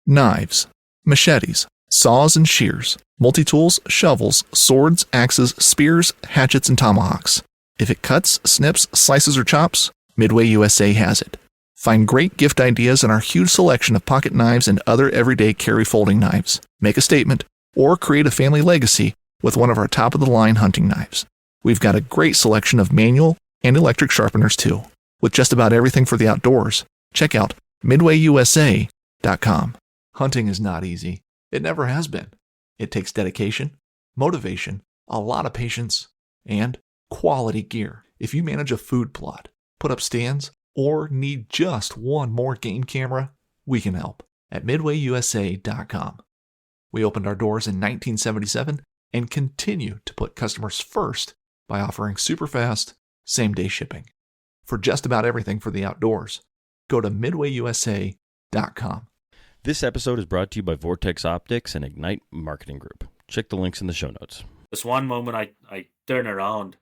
knives, machetes, saws and shears, multi-tools, shovels, swords, axes, spears, hatchets, and tomahawks. If it cuts, snips, slices, or chops, Midway USA has it. Find great gift ideas in our huge selection of pocket knives and other everyday carry folding knives. Make a statement or create a family legacy with one of our top-of-the-line hunting knives. We've got a great selection of manual and electric sharpeners too. With just about everything for the outdoors, check out midwayusa.com. Hunting is not easy. It never has been. It takes dedication, motivation, a lot of patience, and quality gear. If you manage a food plot, put up stands, or need just one more game camera, we can help at midwayusa.com. We opened our doors in 1977 and continue to put customers first by offering super fast, same-day shipping. For just about everything for the outdoors, go to midwayusa.com. This episode is brought to you by Vortex Optics and Ignite Marketing Group. Check the links in the show notes. This one moment I turn around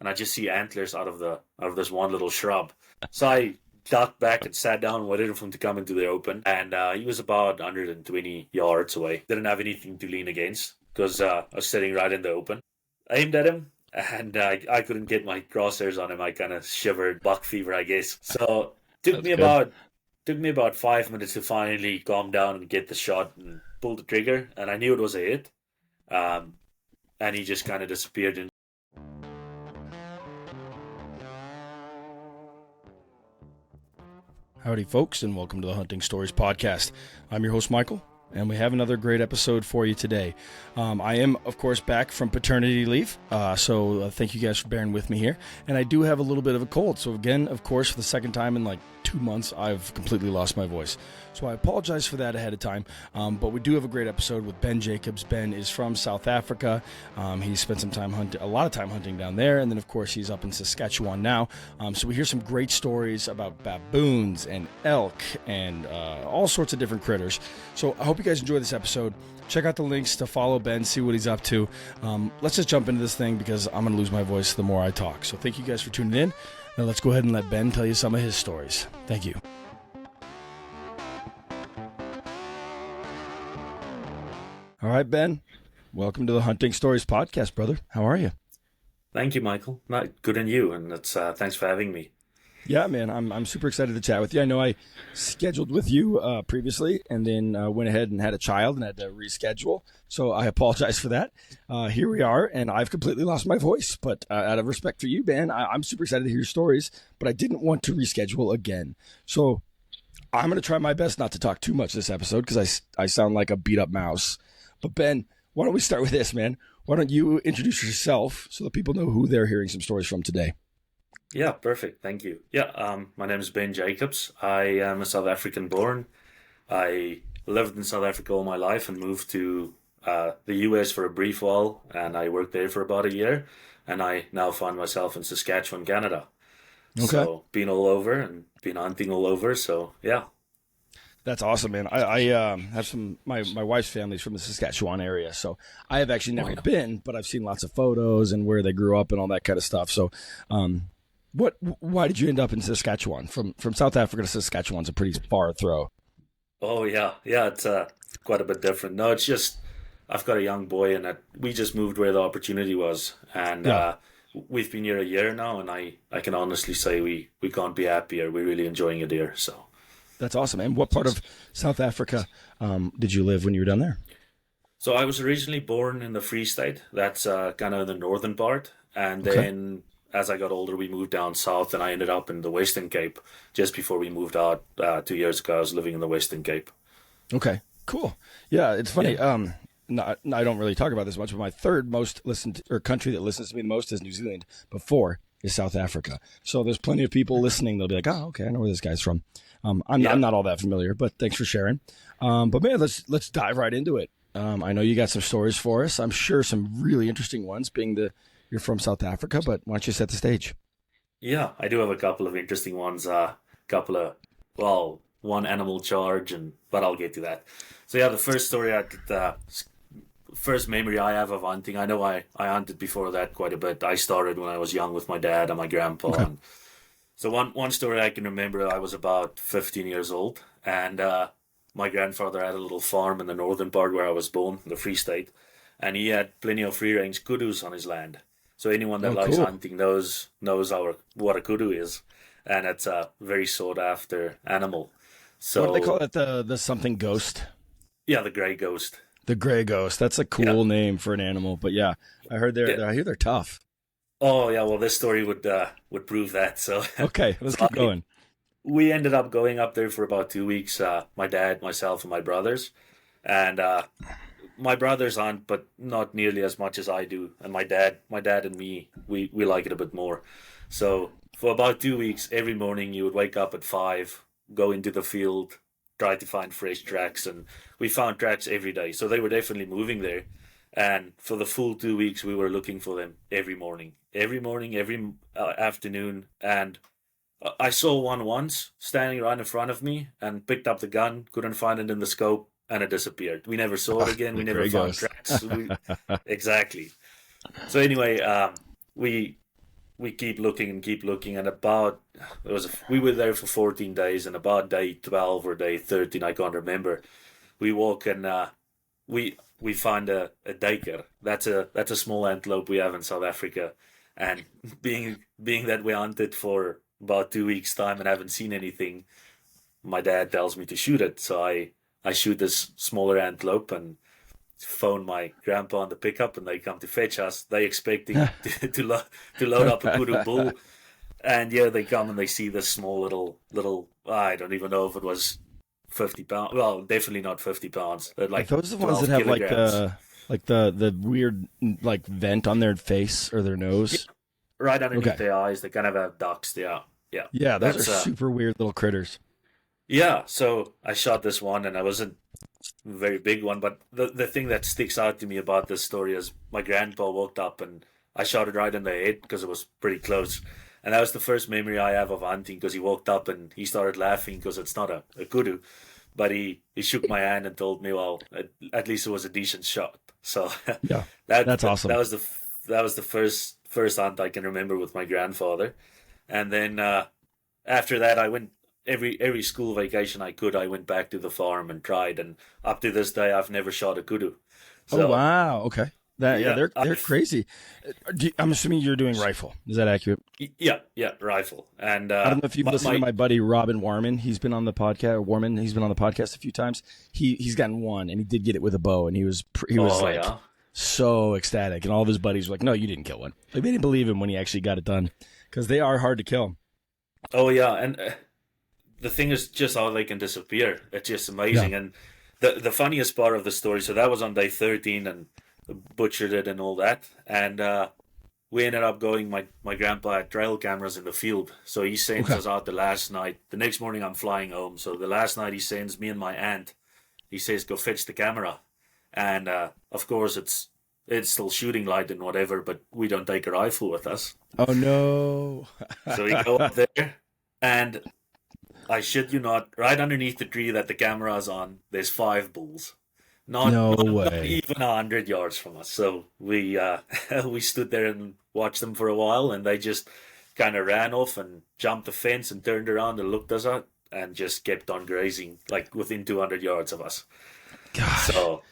and I just see antlers out of this one little shrub. So I ducked back and sat down, waited for him to come into the open. And he was about 120 yards away. Didn't have anything to lean against because I was sitting right in the open. I aimed at him and I couldn't get my crosshairs on him. I kind of shivered, buck fever, I guess. So took me about 5 minutes to finally calm down and get the shot and pull the trigger. And I knew it was a hit. And he just kind of disappeared. Howdy, folks, and welcome to the Hunting Stories Podcast. I'm your host, Michael, and we have another great episode for you today. I am, of course, back from paternity leave, so thank you guys for bearing with me here. And I do have a little bit of a cold, so again, of course, for the second time in like 2 months, I've completely lost my voice. So I apologize for that ahead of time, but we do have a great episode with Ben Jacobs. Ben is from South Africa. He spent a lot of time hunting down there, and then, of course, he's up in Saskatchewan now. So we hear some great stories about baboons and elk and all sorts of different critters. So I hope you guys enjoy this episode. Check out the links to follow Ben, see what he's up to. Let's just jump into this thing because I'm going to lose my voice the more I talk. So thank you guys for tuning in. Now let's go ahead and let Ben tell you some of his stories. Thank you. All right, Ben, welcome to the Hunting Stories Podcast, brother. How are you? Thank you, Michael. Not good on you, and it's thanks for having me. Yeah, man, I'm super excited to chat with you. I know I scheduled with you previously and then went ahead and had a child and had to reschedule. So I apologize for that. Here we are, and I've completely lost my voice. But out of respect for you, Ben, I'm super excited to hear your stories, but I didn't want to reschedule again. So I'm going to try my best not to talk too much this episode because I sound like a beat-up mouse. But Ben, why don't we start with this, man? Why don't you introduce yourself so that people know who they're hearing some stories from today? Yeah, perfect. Thank you. Yeah, my name is Ben Jacobs. I am a South African born. I lived in South Africa all my life and moved to the US for a brief while, and I worked there for about a year, and I now find myself in Saskatchewan, Canada. Okay. So been all over and been hunting all over, so yeah. That's awesome, man. I have my wife's family's from the Saskatchewan area, so I have actually never been, but I've seen lots of photos and where they grew up and all that kind of stuff. So why did you end up in Saskatchewan? From South Africa to Saskatchewan's a pretty far throw. Oh, yeah. Yeah, it's quite a bit different. No, it's just I've got a young boy, and we just moved where the opportunity was. And we've been here a year now, and I can honestly say we can't be happier. We're really enjoying it here. So that's awesome. And what part of South Africa did you live when you were down there? So I was originally born in the Free State. That's kind of the northern part. And then as I got older, we moved down south, and I ended up in the Western Cape just before we moved out 2 years ago. I was living in the Western Cape. Okay, cool. Yeah, it's funny. Yeah. I don't really talk about this much, but my third most listened or country that listens to me the most is New Zealand. Before is South Africa. So there's plenty of people listening. They'll be like, "Oh, okay, I know where this guy's from." I'm not all that familiar, but thanks for sharing. But man, let's dive right into it. I know you got some stories for us. I'm sure some really interesting ones, being you're from South Africa, but why don't you set the stage? Yeah, I do have a couple of interesting ones. One animal charge, but I'll get to that. So yeah, the first story, first memory I have of hunting, I know I hunted before that quite a bit. I started when I was young with my dad and my grandpa. Okay. And so one story I can remember, I was about 15 years old, and my grandfather had a little farm in the northern part where I was born, the Free State, and he had plenty of free-range kudus on his land. So anyone that likes hunting knows what a kudu is, and it's a very sought-after animal. So what do they call it? The something ghost? Yeah, the gray ghost. The gray ghost. That's a cool name for an animal. But yeah, I heard I hear they're tough. Oh yeah, well this story would prove that. So okay, let's keep going. We ended up going up there for about 2 weeks. My dad, myself, and my brothers, and my brothers aren't, but not nearly as much as I do. And my dad and me, we like it a bit more. So for about 2 weeks, every morning you would wake up at 5, go into the field, try to find fresh tracks, and we found tracks every day. So they were definitely moving there. And for the full 2 weeks, we were looking for them every morning, every afternoon. And I saw one once standing right in front of me and picked up the gun, couldn't find it in the scope, and it disappeared. We never saw it again. We never found tracks. Exactly. So anyway, we keep looking, and we were there for 14 days, and about day 12 or day 13, I can't remember, we walk and we find a duiker. That's a small antelope we have in South Africa, and being that we hunted for about 2 weeks time and haven't seen anything, my dad tells me to shoot it. So I shoot this smaller antelope and phone my grandpa on the pickup, and they come to fetch us. They expecting to load up a kudu bull, and they come and they see this small little I don't even know if it was 50 pounds. Well, definitely not 50 pounds. Like those are the ones that have like the weird like vent on their face or their nose. Yeah, right underneath their eyes. They kind of have ducts. Yeah, those are super weird little critters. Yeah, so I shot this one, and I wasn't a very big one, but the thing that sticks out to me about this story is my grandpa walked up and I shot it right in the head because it was pretty close. And that was the first memory I have of hunting, because he walked up and he started laughing because it's not a kudu. But he shook my hand and told me, well, at least it was a decent shot. So yeah, that's awesome. That was the first hunt I can remember with my grandfather. And then after that, I went every school vacation I went back to the farm and tried. And up to this day, I've never shot a kudu. So, oh wow, okay. They're crazy. I'm assuming you're doing rifle. Is that accurate? Yeah, rifle. And I don't know if you've listened to my buddy Robin Warman. He's been on the podcast. He's been on the podcast a few times. He's gotten one, and he did get it with a bow, and he was so ecstatic. And all of his buddies were like, "No, you didn't kill one." Like, they didn't believe him when he actually got it done, because they are hard to kill. Oh yeah, and the thing is just how they can disappear. It's just amazing. Yeah. And the funniest part of the story. So that was on day 13, and butchered it and all that, and we ended up going. My grandpa had trail cameras in the field, so he sends us out the last night. The next morning I'm flying home, so the last night he sends me and my aunt. He says, go fetch the camera, and of course it's still shooting light and whatever, but we don't take a rifle with us. Oh no. So we go up there, and I shid you not, right underneath the tree that the camera is on, there's 5 bulls. Not even 100 yards from us. So we stood there and watched them for a while, and they just kind of ran off and jumped the fence and turned around and looked us up and just kept on grazing, like within 200 yards of us. Gosh. So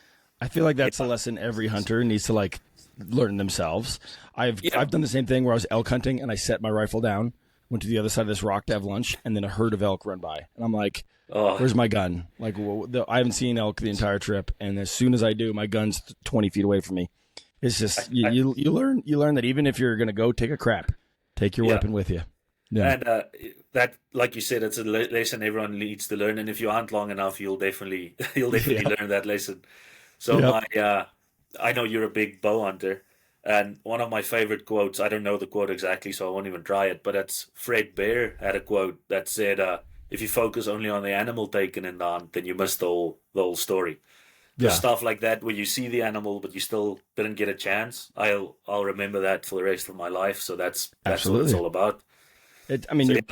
I feel like that's a lesson every hunter needs to like learn themselves. I've done the same thing where I was elk hunting and I set my rifle down, went to the other side of this rock to have lunch, and then a herd of elk run by, and I'm like, where's my gun? Like, I haven't seen elk the entire trip, and as soon as I do, my gun's 20 feet away from me. It's just you learn that even if you're gonna go take a crap, take your weapon with you. Yeah, and that, like you said, it's a lesson everyone needs to learn, and if you hunt long enough, you'll definitely learn that lesson. So I know you're a big bow hunter, and one of my favorite quotes, I don't know the quote exactly, so I won't even try it, but it's Fred Bear had a quote that said, if you focus only on the animal taken in the hunt, then you miss the whole story. Stuff like that, where you see the animal but you still didn't get a chance, I'll remember that for the rest of my life. So that's what it's all about.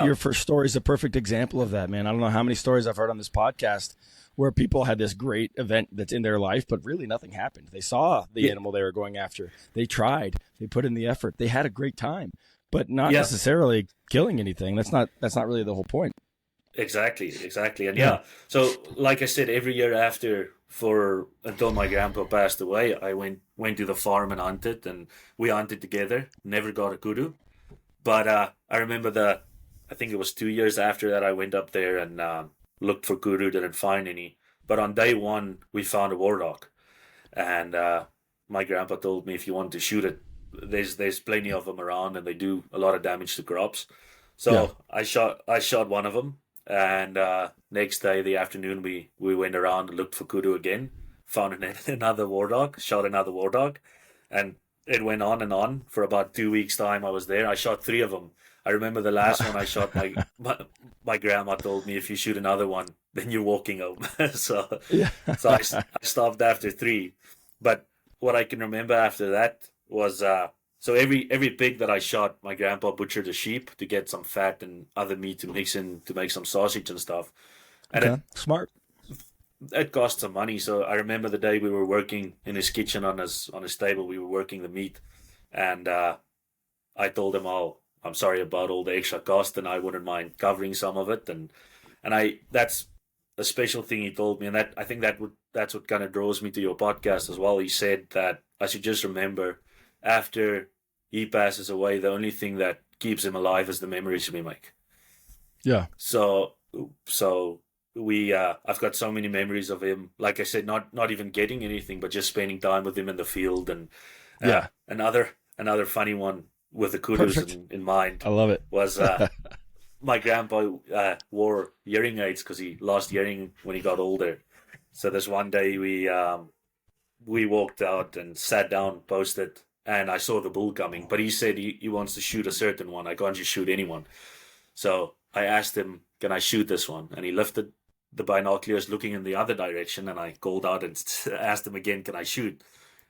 Your first story is a perfect example of that, man. I don't know how many stories I've heard on this podcast where people had this great event that's in their life, but really nothing happened. They saw the animal they were going after. They tried. They put in the effort. They had a great time, but not necessarily killing anything. That's not really the whole point. Exactly. And yeah, so like I said, every year until my grandpa passed away, I went to the farm and hunted, and we hunted together. Never got a kudu, but I remember I think it was 2 years after that I went up there and looked for kudu, didn't find any. But on day one, we found a warthog, and my grandpa told me if you want to shoot it, there's plenty of them around, and they do a lot of damage to crops. So I shot one of them. And next day, the afternoon, we went around and looked for kudu again, found another warthog, shot another warthog, and it went on and on for about 2 weeks' time. I was there. I shot 3 of them. I remember the last one I shot. My grandma told me if you shoot another one, then you're walking home. so I stopped after 3. But what I can remember after that was so every pig that I shot, my grandpa butchered a sheep to get some fat and other meat to mix in to make some sausage and stuff. And smart. It cost some money. So I remember the day we were working in his kitchen on his table, we were working the meat, and I told him, "Oh, I'm sorry about all the extra cost, and I wouldn't mind covering some of it." And that's a special thing he told me, and that I think that's what kind of draws me to your podcast as well. He said that I should just remember after he passes away, the only thing that keeps him alive is the memories we make. Yeah. So we I've got so many memories of him. Like I said, not even getting anything, but just spending time with him in the field. And another funny one with the kudus in mind. I love it. Was my grandpa wore hearing aids because he lost hearing when he got older. So this one day we walked out and sat down, posted, and I saw the bull coming. But he said he wants to shoot a certain one. I can't just shoot anyone. So I asked him, can I shoot this one? And he lifted the binoculars looking in the other direction, and I called out and asked him again, can I shoot?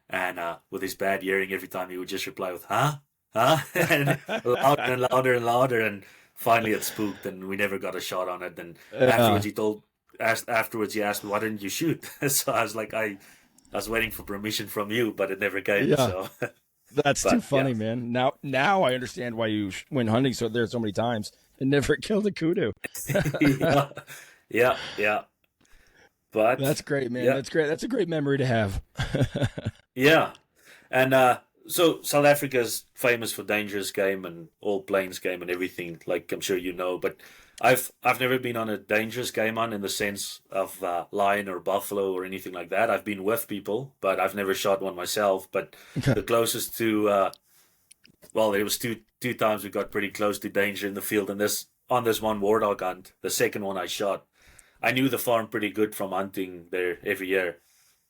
And with his bad hearing, every time he would just reply with, huh? And louder and louder and louder, and finally it spooked, and we never got a shot on it. And afterwards he asked me, why didn't you shoot? So I was like, I was waiting for permission from you, but it never came. Yeah. So that's too funny, man. Now I understand why you went hunting so many times and never killed a kudu. Yeah. But that's great, man. Yeah. That's great. That's a great memory to have. Yeah. And so South Africa's famous for dangerous game and all plains game and everything, like I'm sure you know. But I've never been on a dangerous game hunt in the sense of lion or buffalo or anything like that. I've been with people, but I've never shot one myself. But the closest to there was two times we got pretty close to danger in the field. And on this one warthog hunt, the second one I shot, I knew the farm pretty good from hunting there every year.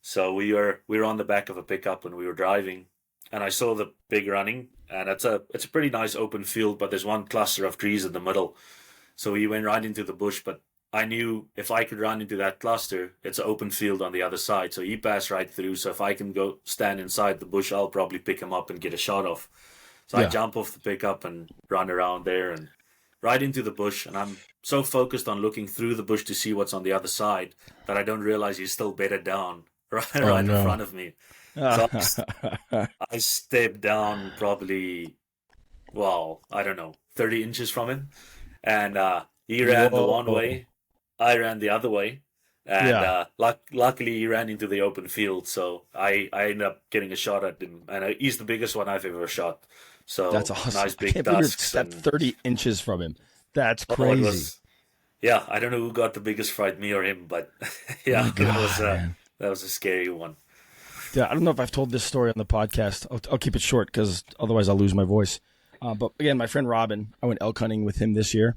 So we were on the back of a pickup when we were driving, and I saw the pig running, and it's a pretty nice open field, but there's one cluster of trees in the middle. So we went right into the bush, but I knew if I could run into that cluster, it's an open field on the other side. So he passed right through. So if I can go stand inside the bush, I'll probably pick him up and get a shot off. So I jump off the pickup and run around there and right into the bush. And I'm so focused on looking through the bush to see what's on the other side that I don't realize he's still bedded down right in front of me. So I stepped down probably, 30 inches from him. And he ran the one way, I ran the other way. And luckily he ran into the open field. So I ended up getting a shot at him. And he's the biggest one I've ever shot. So that's awesome. Nice big tusks. That's 30 inches from him. That's crazy. I don't know who got the biggest fright, me or him, but that was a scary one. Yeah, I don't know if I've told this story on the podcast. I'll keep it short because otherwise I'll lose my voice. But again, my friend Robin, I went elk hunting with him this year.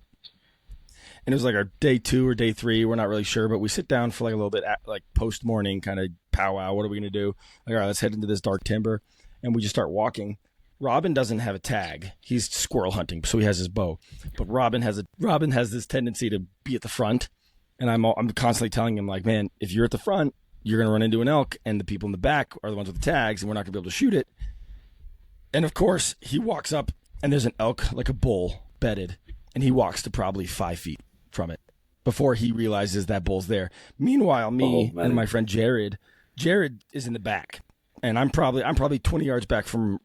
And it was like our day 2 or day 3. We're not really sure, but we sit down for like a little bit, like post-morning kind of powwow. What are we going to do? Like, all right, let's head into this dark timber. And we just start walking. Robin doesn't have a tag. He's squirrel hunting, so he has his bow. But Robin has this tendency to be at the front. And I'm constantly telling him, like, man, if you're at the front, you're going to run into an elk, and the people in the back are the ones with the tags, and we're not going to be able to shoot it. And, of course, he walks up, and there's an elk, like a bull, bedded, and he walks to probably 5 feet from it before he realizes that bull's there. Meanwhile, me and my friend Jared is in the back, and I'm probably 20 yards back from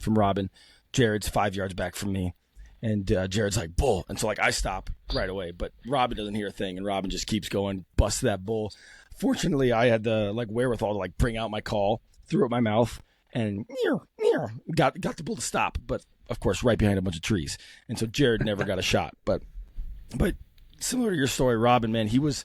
Robin. Jared's 5 yards back from me, And Jared's like, bull. And so like I stop right away, but Robin doesn't hear a thing, and Robin just keeps going, busts that bull. Fortunately, I had the like wherewithal to like bring out my call, threw it in my mouth, and got the bull to stop. But of course, right behind a bunch of trees. And so Jared never got a shot. But similar to your story, Robin, man, he was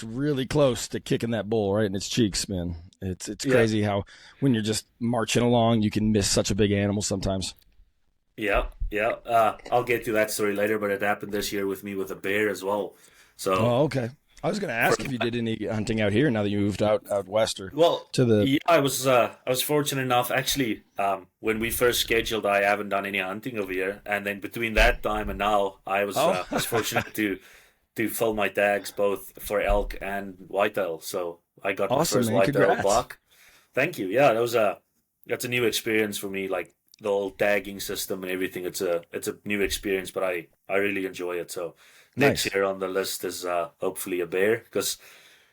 really close to kicking that bull right in its cheeks, man. It's crazy how when you're just marching along, you can miss such a big animal sometimes. Yeah. I'll get to that story later, but it happened this year with me with a bear as well. So. Oh, okay. I was going to ask if you did any hunting out here now that you moved out west or to the. Yeah, I was fortunate enough actually. When we first scheduled, I haven't done any hunting over here, and then between that time and now, I was fortunate to fill my tags both for elk and whitetail. So I got my first whitetail buck. Thank you. Yeah, that's a new experience for me. Like the whole tagging system and everything. It's a new experience, but I really enjoy it. So. Next year on the list is hopefully a bear, because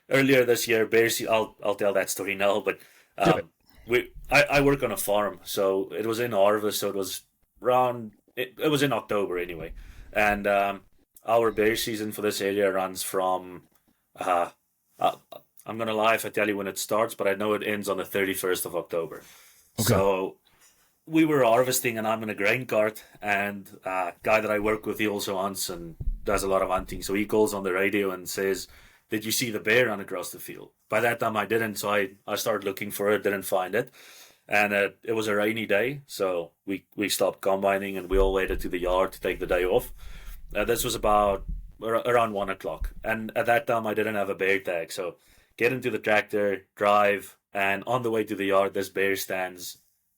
earlier this year bears. I'll tell that story now, but I work on a farm, so it was in harvest, so it was it was in October anyway, and our bear season for this area runs from I'm gonna lie if I tell you when it starts, but I know it ends on the 31st of October. Okay. So we were harvesting, and I'm in a grain cart, and a guy that I work with, he also hunts and does a lot of hunting. So he calls on the radio and says, "Did you see the bear run across the field?" By that time I didn't, so I started looking for it, didn't find it. And it was a rainy day, so we stopped combining and we all waited to the yard to take the day off. This was about around 1 o'clock. And at that time I didn't have a bear tag. So get into the tractor, drive, and on the way to the yard, this bear stands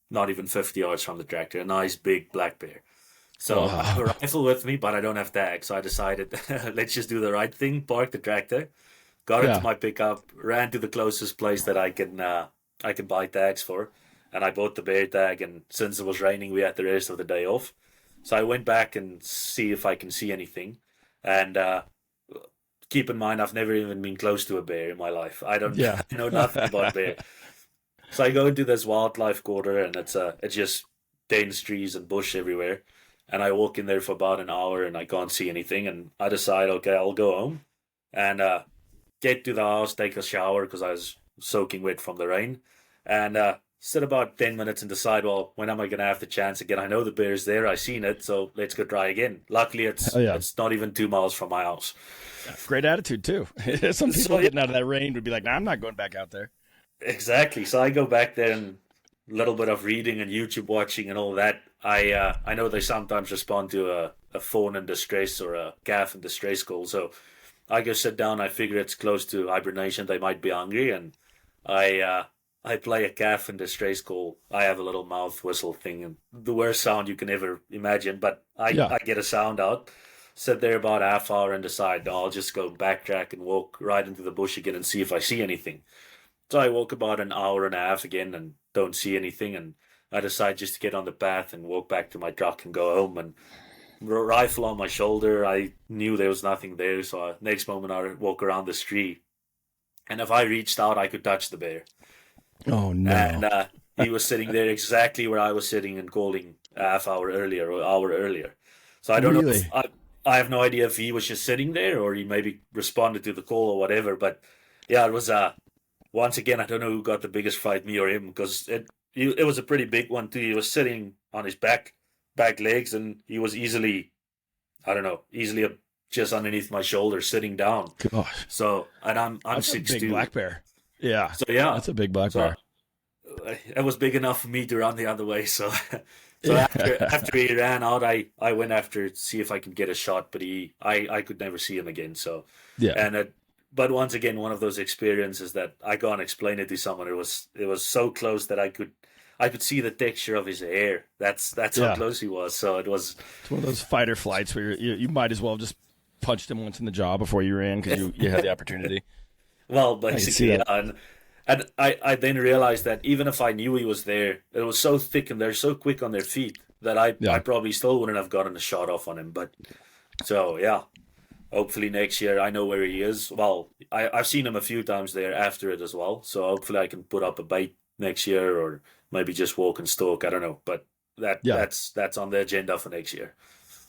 not even 50 yards from the tractor, a nice big black bear. So I have a rifle with me, but I don't have tags. So I decided, let's just do the right thing, park the tractor, got into my pickup, ran to the closest place that I can buy tags for. And I bought the bear tag, and since it was raining, we had the rest of the day off. So I went back and see if I can see anything. And keep in mind, I've never even been close to a bear in my life. I know nothing about bear. So I go into this wildlife quarter, and it's just dense trees and bush everywhere. And I walk in there for about an hour, and I can't see anything. And I decide, okay, I'll go home and get to the house, take a shower because I was soaking wet from the rain, and sit about 10 minutes and decide, well, when am I going to have the chance again? I know the bear's there. I seen it, so let's go try again. Luckily, it's not even 2 miles from my house. Great attitude, too. Some people getting out of that rain would be like, nah, I'm not going back out there. Exactly. So I go back there, and a little bit of reading and YouTube watching and all that. I know they sometimes respond to a fawn in distress or a calf in distress call. So I go sit down. I figure it's close to hibernation. They might be hungry, and I play a calf in distress call. I have a little mouth whistle thing, and the worst sound you can ever imagine. But I get a sound out, sit there about a half hour, and decide, no, I'll just go backtrack and walk right into the bush again and see if I see anything. So I walk about an hour and a half again and don't see anything. And I decide just to get on the path and walk back to my truck and go home. And rifle on my shoulder, I knew there was nothing there. So next moment I walk around this tree. And if I reached out, I could touch the bear. Oh, no. And he was sitting there exactly where I was sitting and calling a half hour earlier or hour earlier. So I don't know. If, I have no idea if he was just sitting there or he maybe responded to the call or whatever. But yeah, it was once again, I don't know who got the biggest fight, me or him, because it was a pretty big one too. He was sitting on his back legs, and he was easily just underneath my shoulder, sitting down. Gosh. So, and I'm that's 6'2". a big black bear. Yeah. So yeah, that's a big black bear. It was big enough for me to run the other way. So after he ran out, I went after to see if I could get a shot, but I could never see him again. So yeah, but once again, one of those experiences that I can't explain it to someone. It was so close that I could see the texture of his hair. That's how close he was. So it's one of those fight or flights where you might as well have just punched him once in the jaw before you ran because you had the opportunity. Well, basically, and I then realized that even if I knew he was there, it was so thick and they're so quick on their feet that I probably still wouldn't have gotten a shot off on him. But so yeah. Hopefully next year I know where he is. Well, I've seen him a few times there after it as well. So hopefully I can put up a bait next year or maybe just walk and stalk. I don't know. But that's on the agenda for next year.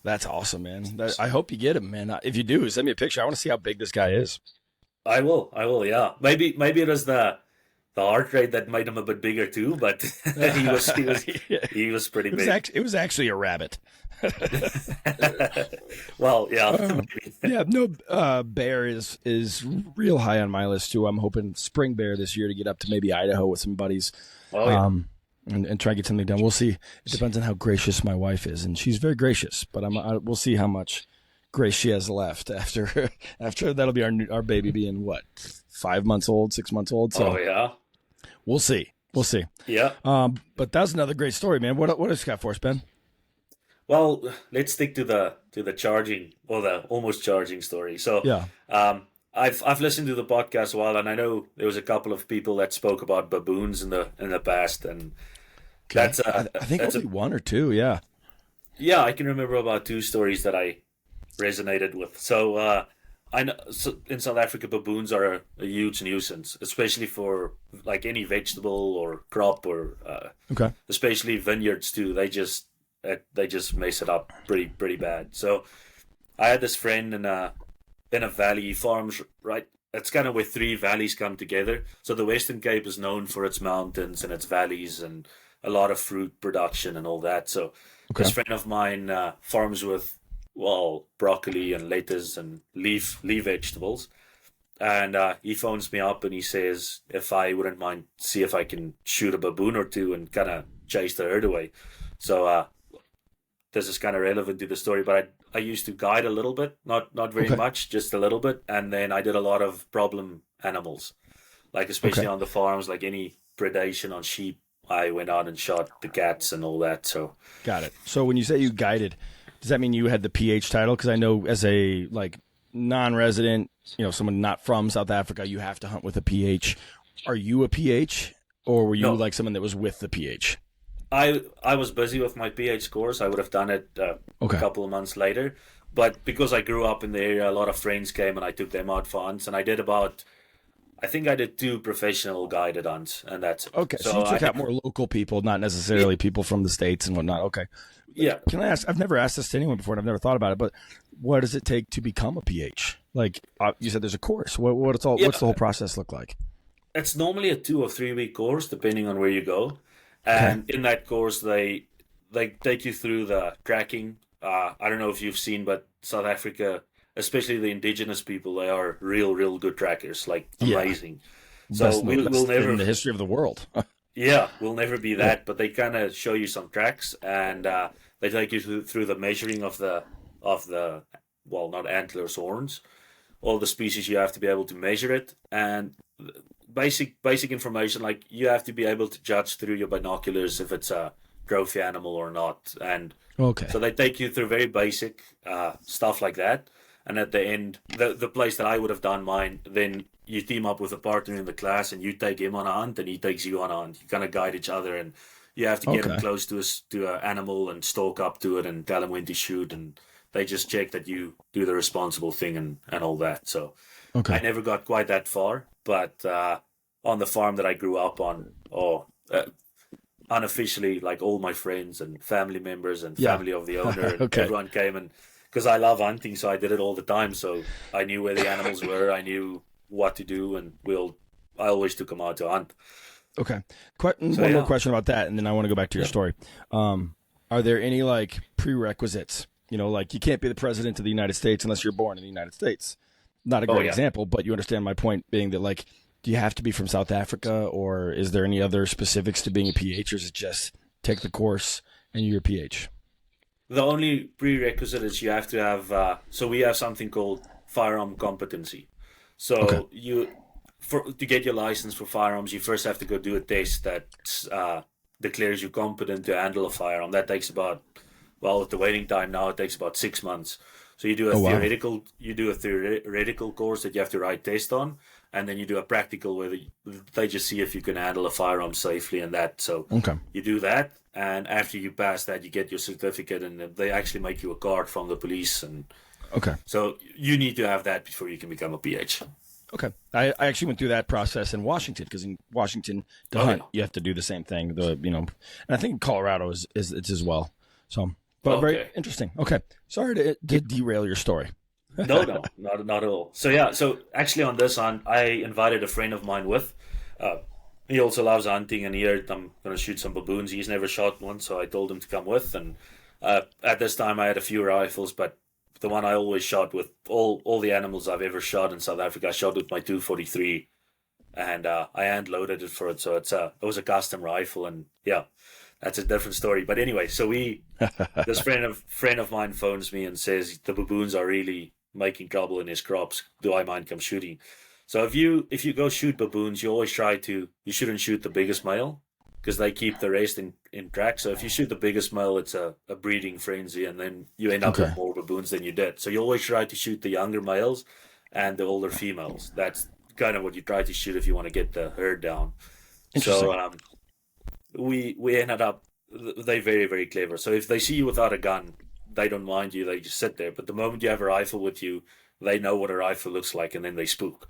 That's awesome, man. I hope you get him, man. If you do, send me a picture. I want to see how big this guy is. I will. Yeah. Maybe it was the heart rate that made him a bit bigger too, but he was pretty big. It was actually a rabbit. Well, yeah. Yeah, no, bear is real high on my list too. I'm hoping spring bear this year to get up to maybe Idaho with some buddies. Oh, yeah. And try to get something done. We'll see. It depends on how gracious my wife is, and she's very gracious. But we'll see how much grace she has left after that'll be our baby being what, 5 months old, 6 months old. So yeah, we'll see. Yeah. But that's another great story, man. What has got for us, Ben? Well, let's stick to the charging or the almost charging story. So yeah. I've listened to the podcast a while, and I know there was a couple of people that spoke about baboons in the past, and that's I think only one or two. Yeah. Yeah, I can remember about 2 stories that I resonated with. So I know in South Africa, baboons are a huge nuisance, especially for like any vegetable or crop or especially vineyards too. They just mess it up pretty bad. So I had this friend in a valley. He farms right. It's kind of where 3 valleys come together. So the Western Cape is known for its mountains and its valleys and a lot of fruit production and all that. So this friend of mine farms with broccoli and lettuce and leaf vegetables. And he phones me up and he says if I wouldn't mind see if I can shoot a baboon or 2 and kind of chase the herd away. So this is kind of relevant to the story, but I used to guide a little bit, not very much, just a little bit. And then I did a lot of problem animals, like especially on the farms, like any predation on sheep. I went out and shot the cats and all that. So got it. So when you say you guided, does that mean you had the PH title? Because I know as a non-resident, someone not from South Africa, you have to hunt with a PH. Are you a PH, or were you like someone that was with the PH? I was busy with my PH course. I would have done it a couple of months later. But because I grew up in the area, a lot of friends came and I took them out for hunts. And I did 2 professional guided hunts, and that's it. Okay, so you took out more local people, not necessarily people from the States and whatnot. Okay. Yeah. Can I ask, I've never asked this to anyone before, and I've never thought about it, but what does it take to become a PH? Like, you said there's a course. What's the whole process look like? It's normally a 2 or 3 week course, depending on where you go. And in that course, they take you through the tracking. I don't know if you've seen, but South Africa, especially the indigenous people, they are real good trackers, like amazing. So we'll never in the history of the world. Yeah, we'll never be that, but they kind of show you some tracks, and they take you through the measuring of the not antlers, horns, all the species. You have to be able to measure it, and basic information, like you have to be able to judge through your binoculars if it's a trophy animal or not. And so they take you through very basic stuff like that. And at the end, the place that I would have done mine, then you team up with a partner in the class and you take him on a hunt and he takes you on a hunt. You kind of guide each other, and you have to get him close to an animal and stalk up to it and tell him when to shoot. And they just check that you do the responsible thing and all that. So I never got quite that far, but on the farm that I grew up on, unofficially, like all my friends and family members and family of the owner, and everyone came, and because I love hunting, so I did it all the time. So I knew where the animals were, I knew what to do, and I always took them out to hunt. Okay. One more question about that, and then I want to go back to your story. Are there any prerequisites? Like you can't be the president of the United States unless you're born in the United States. Not a great example, but you understand my point being that do you have to be from South Africa, or is there any other specifics to being a PH, or is it just take the course and you're a PH? The only prerequisite is you have to have, so we have something called firearm competency. So to get your license for firearms, you first have to go do a test that declares you competent to handle a firearm. That takes about, with the waiting time now, it takes about 6 months. So you do a theoretical course that you have to write test on, and then you do a practical where they just see if you can handle a firearm safely and that. So you do that, and after you pass that, you get your certificate, and they actually make you a card from the police. And so you need to have that before you can become a PH. Okay. I actually went through that process in Washington, because in Washington, to hunt, you have to do the same thing. And I think in Colorado is as well. So But very Okay. interesting. Okay. Sorry to derail your story. No, not at all. So yeah, so actually on this hunt, I invited a friend of mine with. Uh, he also loves hunting, and he heard I'm going to shoot some baboons. He's never shot one, so I told him to come with. And at this time, I had a few rifles, but the one I always shot with all the animals I've ever shot in South Africa, I shot with my 243, and I hand loaded it for it. So it was a custom rifle, and yeah, that's a different story. But anyway, so this friend of mine phones me and says the baboons are really making trouble in his crops. Do I mind come shooting? So if you go shoot baboons, you always you shouldn't shoot the biggest male because they keep the rest in track. So if you shoot the biggest male, it's a breeding frenzy, and then you end up with more baboons than you did. So you always try to shoot the younger males and the older females. That's kind of what you try to shoot if you want to get the herd down. So we ended up, they're very, very clever. So if they see you without a gun, they don't mind you, they just sit there. But the moment you have a rifle with you, they know what a rifle looks like, and then they spook.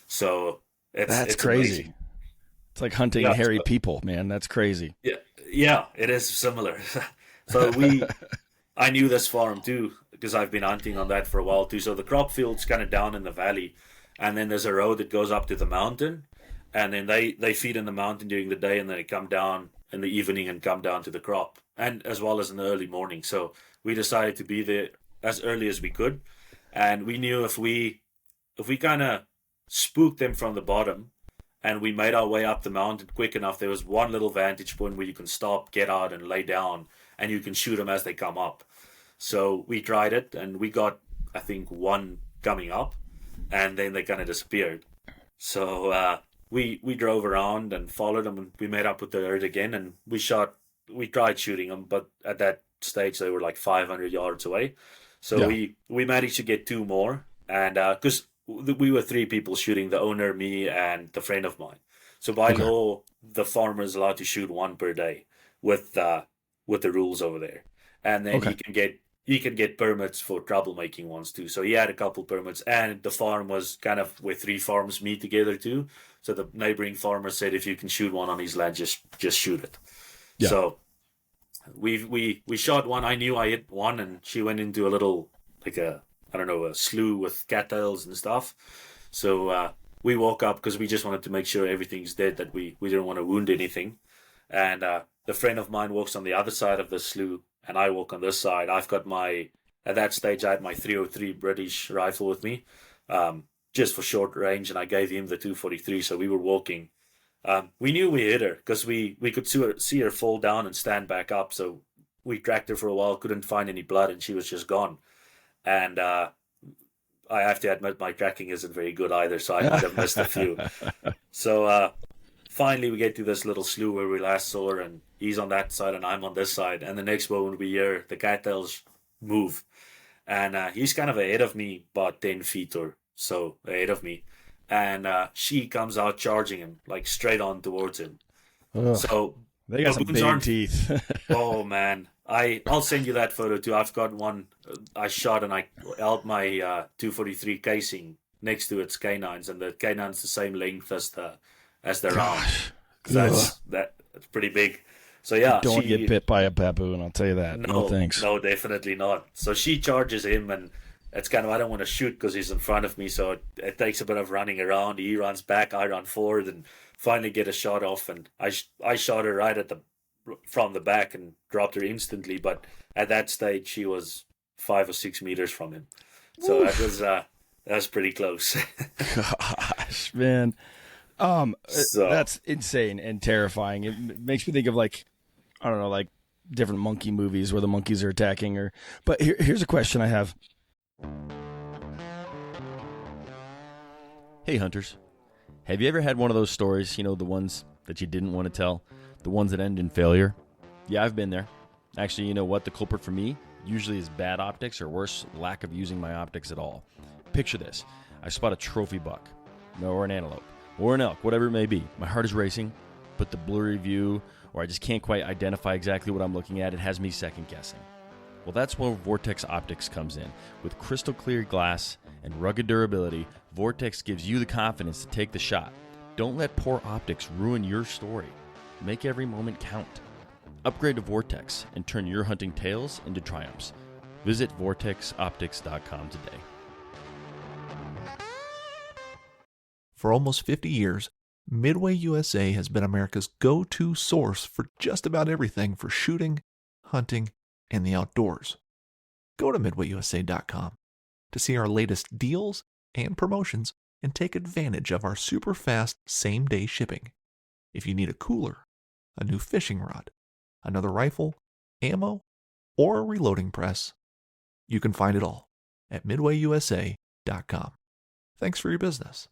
So it's crazy. Amazing. It's like hunting hairy people, man. That's crazy. Yeah, it is similar. So I knew this farm too, because I've been hunting on that for a while too. So the crop field's kind of down in the valley, and then there's a road that goes up to the mountain, and then they feed in the mountain during the day, and then they come down in the evening and come down to the crop, and as well as in the early morning. So we decided to be there as early as we could, and we knew if we kind of spooked them from the bottom and we made our way up the mountain quick enough, there was one little vantage point where you can stop, get out, and lay down, and you can shoot them as they come up. So we tried it, and we got, I think, one coming up, and then they kind of disappeared. So we drove around and followed them, and we met up with the herd again, and we tried shooting them, but at that stage they were like 500 yards away. So we managed to get two more, and because we were three people shooting, the owner, me, and the friend of mine. So by law, the farmer is allowed to shoot one per day with the rules over there, and then he can get permits for troublemaking ones too. So he had a couple permits, and the farm was kind of where three farms meet together too. So the neighboring farmer said, if you can shoot one on his land, just shoot it. Yeah. So we shot one. I knew I hit one, and she went into a little, like a slough with cattails and stuff. So we woke up because we just wanted to make sure everything's dead, that we didn't want to wound anything. And the friend of mine walks on the other side of the slough, and I walk on this side. I've got at that stage, I had my 303 British rifle with me, just for short range, and I gave him the 243. So we were walking. We knew we hit her because we could see her fall down and stand back up. So we tracked her for a while, couldn't find any blood, and she was just gone. And I have to admit, my tracking isn't very good either, so I might have missed a few. So finally, we get to this little slough where we last saw her, and he's on that side and I'm on this side. And the next moment, we hear the cattails move. And he's kind of ahead of me, about 10 feet or so ahead of me. And she comes out charging him, like straight on towards him. Ugh, so they got some big teeth. Oh, man. I'll send you that photo too. I've got one I shot, and I held my 243 casing next to its canines, and the canine's the same length as the round. So that's pretty big. So yeah, don't get bit by a baboon. I'll tell you that. No thanks. No, definitely not. So she charges him, and it's kind of, I don't want to shoot because he's in front of me. So it takes a bit of running around. He runs back, I run forward, and finally get a shot off. And I shot her right from the back and dropped her instantly. But at that stage, she was 5 or 6 meters from him. So that was pretty close. Gosh, man. That's insane and terrifying. It makes me think of, like, I don't know, like different monkey movies where the monkeys are attacking. But here's a question I have. Hey, hunters. Have you ever had one of those stories, the ones that you didn't want to tell? The ones that end in failure? Yeah, I've been there. Actually, you know what? The culprit for me usually is bad optics, or worse, lack of using my optics at all. Picture this. I spot a trophy buck, or an antelope, or an elk, whatever it may be. My heart is racing, but the blurry view, or I just can't quite identify exactly what I'm looking at, it has me second guessing. Well, that's where Vortex Optics comes in. With crystal clear glass and rugged durability, Vortex gives you the confidence to take the shot. Don't let poor optics ruin your story. Make every moment count. Upgrade to Vortex and turn your hunting tales into triumphs. Visit vortexoptics.com today. For almost 50 years, Midway USA has been America's go-to source for just about everything for shooting, hunting, and the outdoors. Go to midwayusa.com to see our latest deals and promotions and take advantage of our super fast same-day shipping. If you need a cooler, a new fishing rod, another rifle, ammo, or a reloading press, you can find it all at midwayusa.com. Thanks for your business.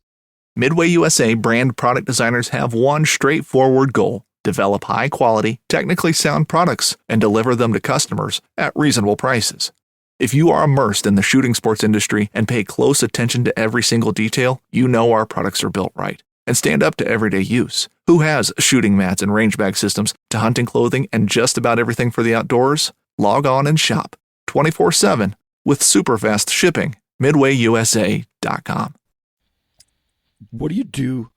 Midway USA brand product designers have one straightforward goal: develop high-quality, technically sound products and deliver them to customers at reasonable prices. If you are immersed in the shooting sports industry and pay close attention to every single detail, you know our products are built right and stand up to everyday use. Who has shooting mats and range bag systems to hunting clothing and just about everything for the outdoors? Log on and shop 24/7 with super fast shipping. MidwayUSA.com. What do you do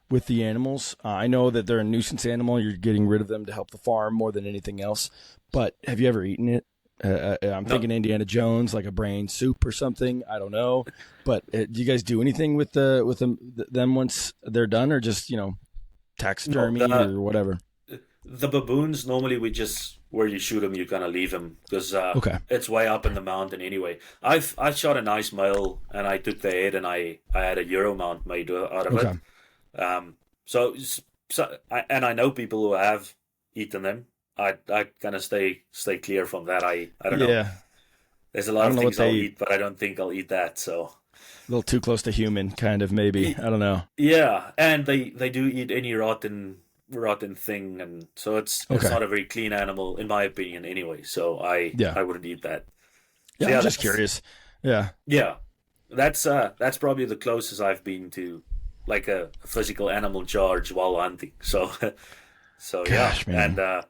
with the animals? I know that they're a nuisance animal. You're getting rid of them to help the farm more than anything else. But have you ever eaten it? I'm thinking Indiana Jones, like a brain soup or something. I don't know. But do you guys do anything with them once they're done, or just taxidermy or whatever? The baboons, normally we just, where you shoot them, you kind of leave them because it's way up in the mountain anyway. I shot a nice male and I took the head and I had a Euro mount made out of it. And I know people who have eaten them. I kind of stay clear from that. I don't know. Yeah. There's a lot of things I'll eat, but I don't think I'll eat that. So a little too close to human, kind of, maybe. I don't know. Yeah, and they do eat any rotten thing, and so it's not a very clean animal in my opinion anyway. So I wouldn't eat that. Yeah, so I'm just curious. Yeah. Yeah. That's probably the closest I've been to like a physical animal charge while hunting. So Gosh, man. And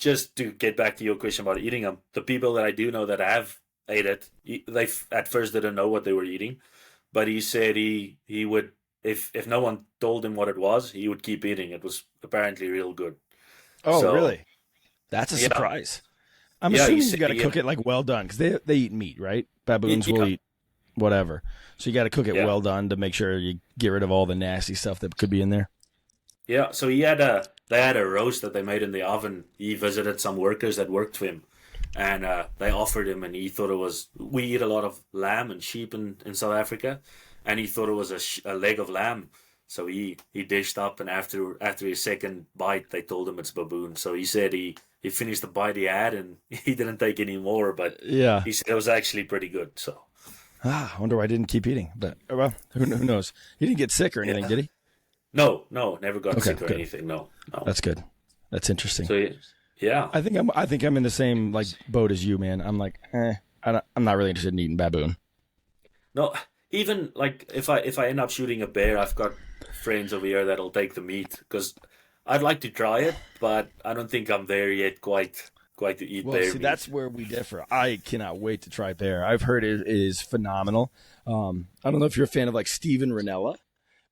just to get back to your question about eating them, the people that I do know that have ate it, they at first didn't know what they were eating, but he said he would, if no one told him what it was, he would keep eating. It was apparently real good. Oh, really? That's a surprise. I'm assuming you got to cook it like well done, because they eat meat, right? Baboons will eat whatever. So you got to cook it well done to make sure you get rid of all the nasty stuff that could be in there. Yeah, so they had a roast that they made in the oven. He visited some workers that worked for him, and they offered him, and he thought it was, we eat a lot of lamb and sheep in South Africa, and he thought it was a leg of lamb. So he dished up, and after his second bite, they told him it's baboon. So he said he finished the bite he had, and he didn't take any more, but he said it was actually pretty good. So I wonder why I didn't keep eating, but well, who knows? He didn't get sick or anything, did he? No, never got sick or anything. No. That's good. That's interesting. So yeah, I think I'm in the same boat as you, man. I'm like, I'm not really interested in eating baboon. No, even like if I end up shooting a bear, I've got friends over here that'll take the meat because I'd like to try it, but I don't think I'm there yet quite to eat bear meat. That's where we differ. I cannot wait to try bear. I've heard it is phenomenal. I don't know if you're a fan of like Steven Ranella.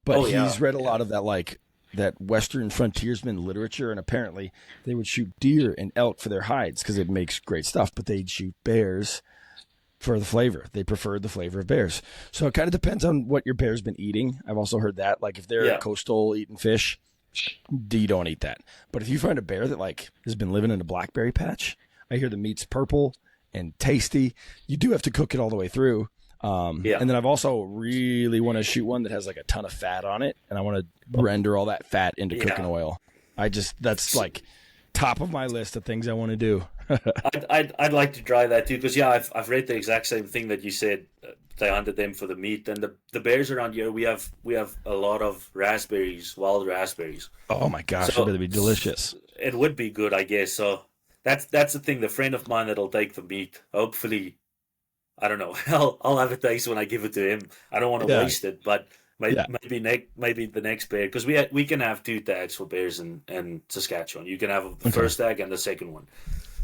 But he's read a lot of that Western frontiersman literature, and apparently they would shoot deer and elk for their hides because it makes great stuff, but they'd shoot bears for the flavor. They preferred the flavor of bears. So it kind of depends on what your bear's been eating. I've also heard that, like if they're coastal eating fish, you don't eat that. But if you find a bear that has been living in a blackberry patch, I hear the meat's purple and tasty. You do have to cook it all the way through. And then I've also really want to shoot one that has like a ton of fat on it, and I want to render all that fat into cooking oil. That's like top of my list of things I want to do. I'd like to try that too, because I've read the exact same thing that you said. They hunted them for the meat, and the bears around here, we have a lot of raspberries, wild raspberries. Oh my gosh, so it'd be delicious. It would be good, I guess. So that's the thing. The friend of mine that'll take the meat, hopefully. I don't know. I'll have a taste when I give it to him. I don't want to waste it, but maybe the next bear, because we can have 2 tags for bears in Saskatchewan. You can have the first tag and the second one.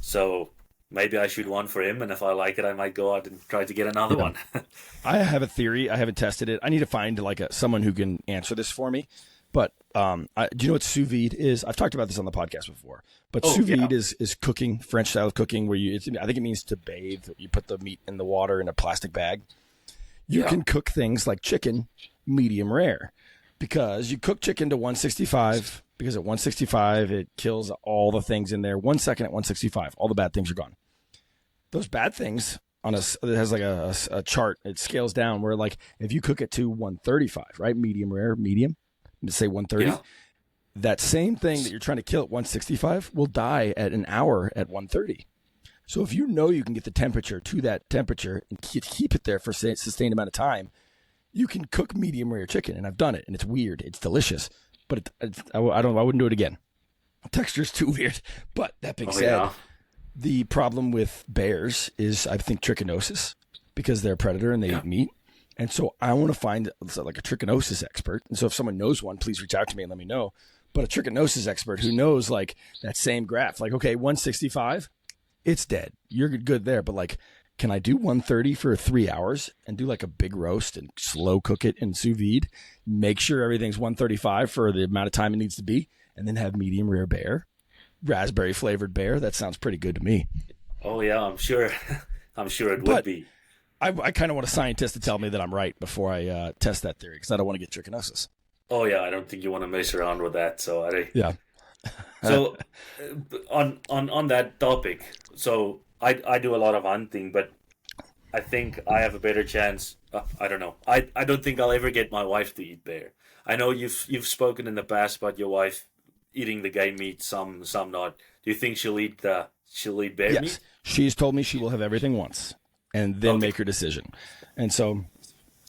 So maybe I shoot one for him, and if I like it, I might go out and try to get another one. I have a theory. I haven't tested it. I need to find someone who can answer this for me. But Do you know what sous vide is? I've talked about this on the podcast before, but Oh, sous yeah. vide is cooking, French style of cooking, where I think it means to bathe. You put the meat in the water in a plastic bag. You Yeah. can cook things like chicken medium rare, because you cook chicken to 165, because at 165 it kills all the things in there. 1 second at 165, all the bad things are gone. Those bad things it has like a chart. It scales down where, like, if you cook it to 135, right, medium rare, medium, say 130. Yeah. That same thing that you're trying to kill at 165 will die at an hour at 130. So if you know you can get the temperature to that temperature and keep it there for a sustained amount of time, you can cook medium rare chicken. And I've done it, and it's weird. It's delicious, but I wouldn't do it again. Texture's too weird. But that being said, Yeah. the problem with bears is, I think, trichinosis, because they're a predator and they eat meat. And so I want to find like a trichinosis expert. And so if someone knows one, please reach out to me and let me know. But a trichinosis expert who knows, like, that same graph, like, okay, 165, it's dead. You're good there. But, like, can I do 130 for 3 hours and do like a big roast and slow cook it in sous vide, make sure everything's 135 for the amount of time it needs to be, and then have medium rare bear, raspberry flavored bear? That sounds pretty good to me. Oh yeah, I'm sure. I'm sure it would But- be. I kind of want a scientist to tell me that I'm right before I test that theory, because I don't want to get trichinosis. Oh yeah, I don't think you want to mess around with that. So Yeah. So on that topic, so I do a lot of hunting, but I think I have a better chance. I don't know. I don't think I'll ever get my wife to eat bear. I know you've spoken in the past about your wife eating the game meat, some not. Do you think she'll eat bear Yes. meat? She's told me she will have everything once and then Okay. make her decision. And so,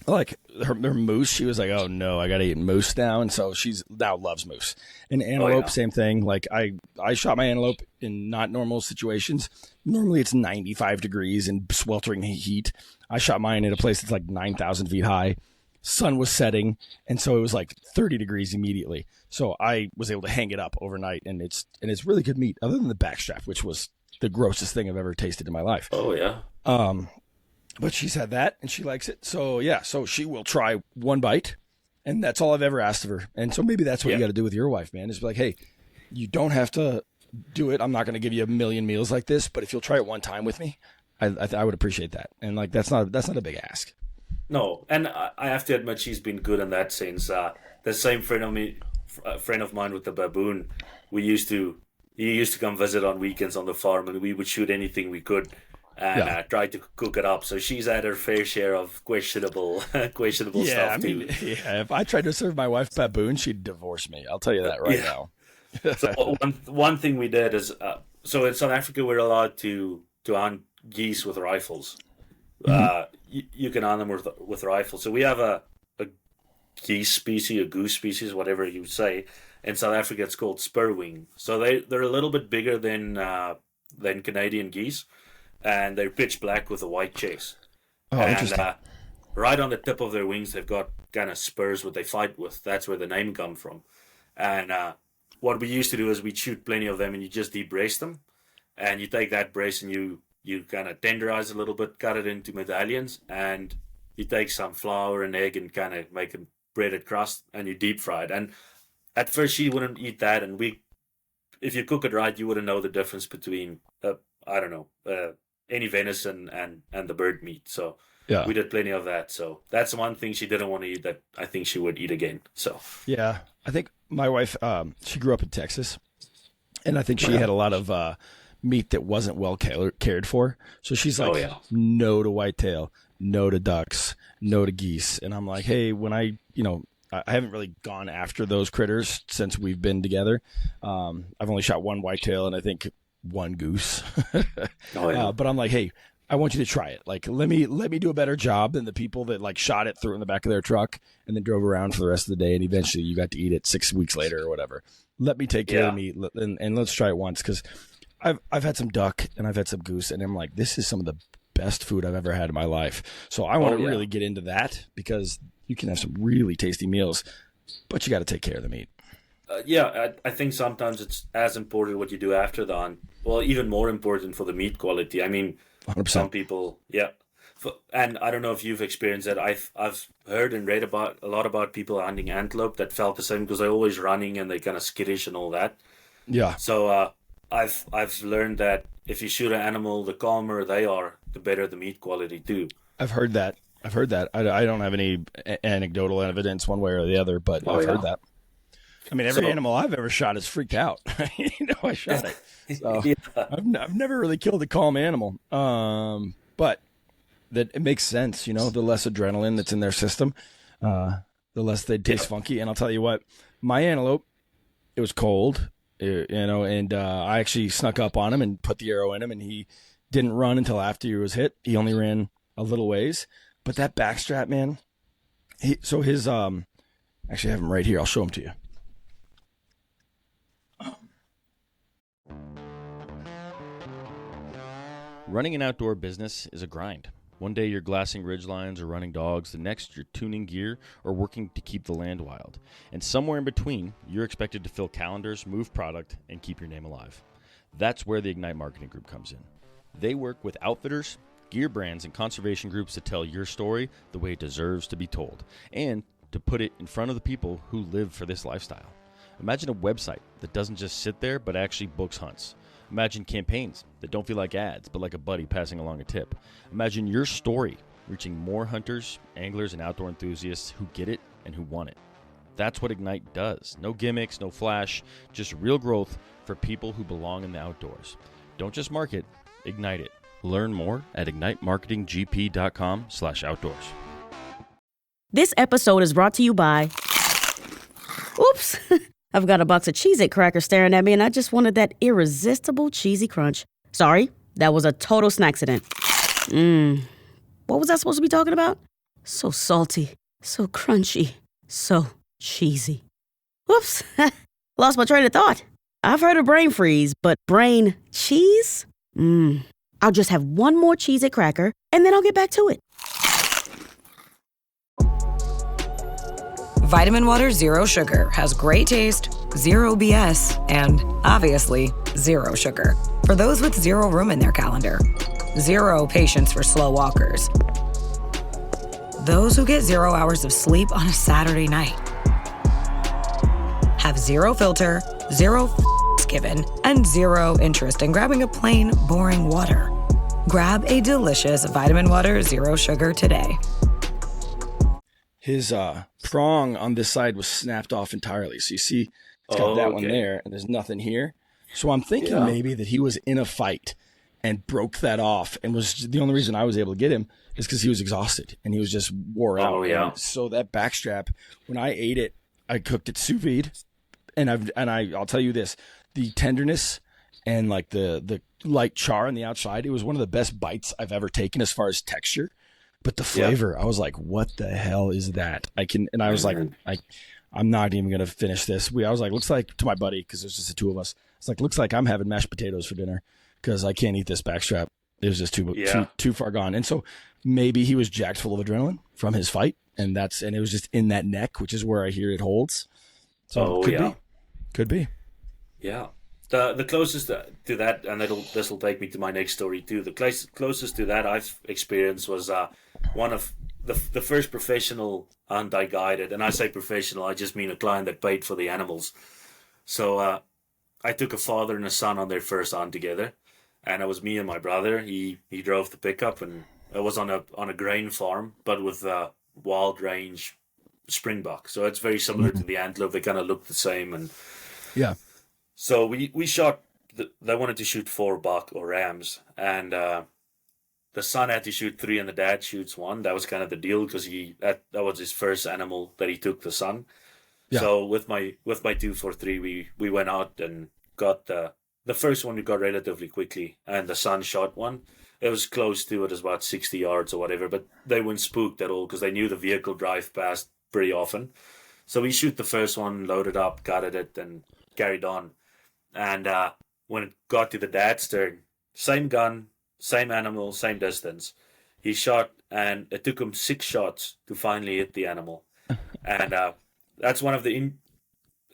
like, her moose, she was like, oh no, I got to eat moose now. And so she's now loves moose. And antelope, yeah. same thing. Like, I shot my antelope in not normal situations. Normally it's 95 degrees and sweltering heat. I shot mine at a place that's like 9,000 feet high. Sun was setting, and so it was like 30 degrees immediately. So I was able to hang it up overnight, and it's really good meat, other than the backstrap, which was the grossest thing I've ever tasted in my life. Oh yeah. But she's had that, and she likes it. So yeah, so she will try one bite, and that's all I've ever asked of her. And so maybe that's what you Yeah. got to do with your wife, man. Is be like, hey, you don't have to do it. I'm not going to give you a million meals like this, but if you'll try it one time with me, I would appreciate that. And like that's not a big ask. No, and I have to admit she's been good in that sense. The same friend of mine with the baboon, he used to come visit on weekends on the farm, and we would shoot anything we could and try to cook it up. So she's had her fair share of questionable stuff too. Yeah. If I tried to serve my wife baboon, she'd divorce me. I'll tell you that right Yeah. now. So one thing we did is so in South Africa we're allowed to hunt geese with rifles. You can hunt them with rifles. So we have a geese species, a goose species, whatever you say. In South Africa, it's called spurwing. So they're a little bit bigger than Canadian geese, and they're pitch black with a white chest. Oh, interesting. Right on the tip of their wings, they've got kind of spurs what they fight with. That's where the name comes from. And what we used to do is we'd shoot plenty of them, and you just de-brace them, and you take that brace and you kind of tenderize a little bit, cut it into medallions, and you take some flour and egg and kind of make a breaded crust, and you deep fry it. And at first she wouldn't eat that, and if you cook it right, you wouldn't know the difference between any venison and the bird meat. So Yeah. we did plenty of that. So that's one thing she didn't want to eat that I think she would eat again. So Yeah, I think my wife, she grew up in Texas, and I think she had a lot of meat that wasn't well cared for. So she's like, no to whitetail, no to ducks, no to geese. And I'm like, hey, when I haven't really gone after those critters since we've been together. I've only shot one whitetail and I think one goose. But I'm like, hey, I want you to try it. Like, let me do a better job than the people that like shot it, threw it in the back of their truck, and then drove around for the rest of the day, and eventually you got to eat it 6 weeks later or whatever. Let me take care of the meat, and let's try it once, because I've had some duck and I've had some goose, and I'm like, this is some of the best food I've ever had in my life. So I want to really get into that, because you can have some really tasty meals, but you got to take care of the meat. I think sometimes it's as important what you do after the hunt. Well, even more important for the meat quality. I mean, 100%. some people, And I don't know if you've experienced it. I've heard and read about a lot about people hunting antelope that felt the same because they're always running and they're kind of skittish and all that. Yeah. So I've learned that if you shoot an animal, the calmer they are, the better the meat quality too. I've heard that. I don't have any anecdotal evidence one way or the other, but I've heard that. I mean, every animal I've ever shot is freaked out. I shot it. So Yeah. I've never really killed a calm animal. But that it makes sense, the less adrenaline that's in their system, the less they taste funky. And I'll tell you what, my antelope, it was cold, and I actually snuck up on him and put the arrow in him, and he didn't run until after he was hit. He only ran a little ways. But that backstrap, man, actually I have him right here. I'll show him to you. Running an outdoor business is a grind. One day you're glassing ridgelines or running dogs, the next you're tuning gear or working to keep the land wild. And somewhere in between, you're expected to fill calendars, move product, and keep your name alive. That's where the Ignite Marketing Group comes in. They work with outfitters, gear brands, and conservation groups to tell your story the way it deserves to be told, and to put it in front of the people who live for this lifestyle. Imagine a website that doesn't just sit there, but actually books hunts. Imagine campaigns that don't feel like ads, but like a buddy passing along a tip. Imagine your story reaching more hunters, anglers, and outdoor enthusiasts who get it and who want it. That's what Ignite does. No gimmicks, no flash, just real growth for people who belong in the outdoors. Don't just market, ignite it. Learn more at ignitemarketinggp.com/outdoors. This episode is brought to you by... Oops! I've got a box of Cheez-It crackers staring at me, and I just wanted that irresistible cheesy crunch. Sorry, that was a total snacksident. What was I supposed to be talking about? So salty, so crunchy, so cheesy. Whoops! Lost my train of thought. I've heard of brain freeze, but brain cheese? I'll just have one more Cheez-It cracker, and then I'll get back to it. Vitamin Water Zero Sugar has great taste, zero BS, and obviously zero sugar. For those with zero room in their calendar, zero patience for slow walkers, those who get 0 hours of sleep on a Saturday night, have zero filter, zero given, and zero interest in grabbing a plain, boring water. Grab a delicious Vitamin Water Zero Sugar today. His prong on this side was snapped off entirely. So you see, it's got that one there, and there's nothing here. So I'm thinking maybe that he was in a fight and broke that off, and was the only reason I was able to get him is because he was exhausted and he was just wore out. Oh yeah. And so that backstrap, when I ate it, I cooked it sous vide, and I'll tell you this: the tenderness and like the light char on the outside, it was one of the best bites I've ever taken as far as texture. But the flavor, I was like, what the hell is that? I was like, I'm not even going to finish this. I was like, looks like, to my buddy, because there's just the two of us, it's like, looks like I'm having mashed potatoes for dinner because I can't eat this backstrap. It was just too far gone. And so maybe he was jacked full of adrenaline from his fight, and it was just in that neck, which is where I hear it holds. So could be. Yeah. The closest to that, and this will take me to my next story too. The closest to that I've experienced was one of the first professional hunt I guided. And I say professional, I just mean a client that paid for the animals. So I took a father and a son on their first hunt together, and it was me and my brother. He drove the pickup, and it was on a grain farm, but with wild range springbuck. So it's very similar to the antelope. They kind of look the same, and yeah. So we shot. They wanted to shoot 4 buck or rams, and the son had to shoot 3, and the dad shoots 1. That was kind of the deal because that was his first animal that he took, the son. Yeah. So with my 243, we went out and got the first one. We got relatively quickly, and the son shot 1. It was close to it, was about 60 yards or whatever, but they weren't spooked at all because they knew the vehicle drive past pretty often. So we shoot the first one, loaded up, gutted it, and carried on. And when it got to the dad's turn, same gun, same animal, same distance. He shot, and it took him 6 shots to finally hit the animal. And that's one of the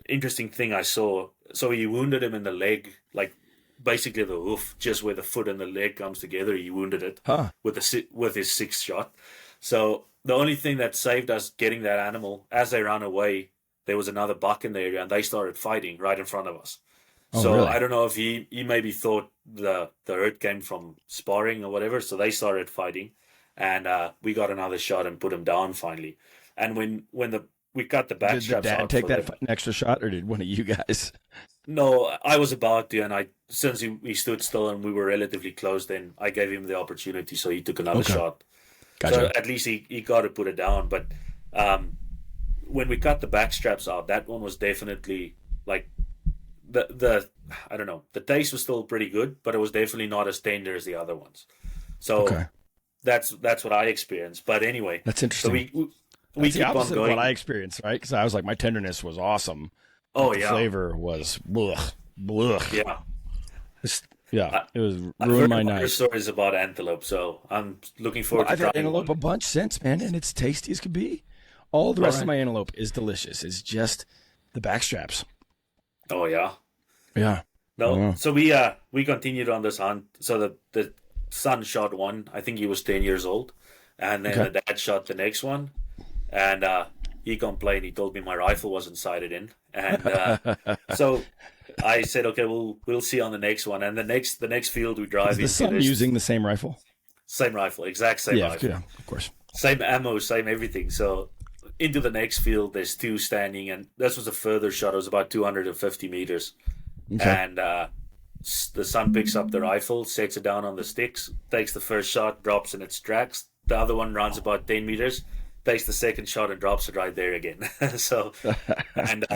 interesting thing I saw. So he wounded him in the leg, like basically the hoof, just where the foot and the leg comes together. He wounded it with his sixth shot. So the only thing that saved us getting that animal, as they ran away, there was another buck in the area, and they started fighting right in front of us. Oh, so really? I don't know if he maybe thought the hurt came from sparring or whatever. So they started fighting, and we got another shot and put him down finally. And when we cut the back Did straps Dad out take for that them- extra shot, or did one of you guys? No, I was about to, and since he stood still and we were relatively close, then I gave him the opportunity, so he took another shot. Gotcha. So at least he got to put it down. But when we cut the back straps out, that one was definitely like the I don't know, the taste was still pretty good, but it was definitely not as tender as the other ones. So that's what I experienced. But anyway, That's interesting. So we keep on opposite of going. what I experienced, right? Because I was like, my tenderness was awesome. Oh, but the yeah. flavor was blech, blech. Yeah. It was I've ruined heard my other night. stories about antelope, so I'm looking forward I've to had trying antelope one. a bunch since, man, and it's tasty as could be. All the rest of my antelope is delicious. It's just the back straps. Oh yeah. Yeah. No, Wow. so we continued on this hunt. So the son shot one. I think he was 10 years old, and then the dad shot the next one, and he complained. He told me my rifle wasn't sighted in, and so I said, okay, we'll see on the next one. And the next field we drive Is the into, son there's using the same rifle? same rifle, exact same rifle, Yeah, of course. same ammo, same everything. So into the next field, there's two standing, and this was a further shot. It was about 250 meters. Okay. And the son picks up the rifle, sets it down on the sticks, takes the first shot, drops in its tracks. The other one runs about 10 meters, takes the second shot and drops it right there again. So, and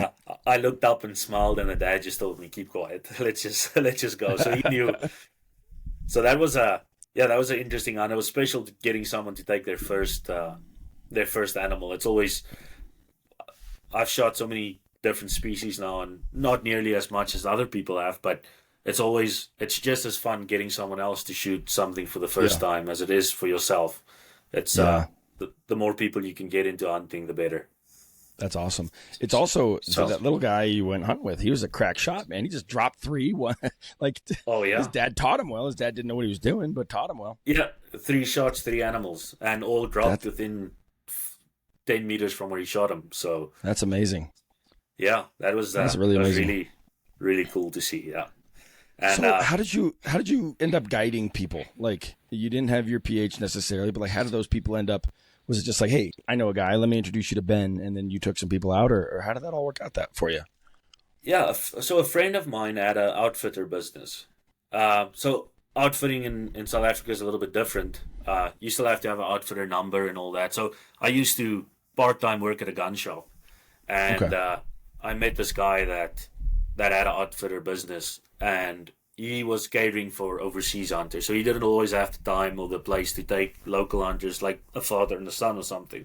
I looked up and smiled, and the dad just told me, "Keep quiet. Let's just go." So he knew. So that was an interesting hunt. It was special getting someone to take their first animal. It's always, I've shot so many different species now, and not nearly as much as other people have, but it's just as fun getting someone else to shoot something for the first time as it is for yourself. It's the more people you can get into hunting, the better. That's awesome. It's also so that little guy you went hunting with, he was a crack shot, man. He just dropped three. His dad taught him well. His dad didn't know what he was doing, but taught him well. Yeah, 3 shots, 3 animals, and all dropped within 10 meters from where he shot them. So that's amazing. Yeah, that's really amazing. Really, really cool to see. Yeah. And so how did you end up guiding people? Like, you didn't have your PH necessarily, but like, how did those people end up? Was it just like, hey, I know a guy, let me introduce you to Ben, and then you took some people out, or how did that all work out that for you? Yeah, so a friend of mine had an outfitter business. So outfitting in South Africa is a little bit different. You still have to have an outfitter number and all that. So I used to part-time work at a gun shop, and I met this guy that had an outfitter business, and he was catering for overseas hunters. So he didn't always have the time or the place to take local hunters, like a father and a son or something.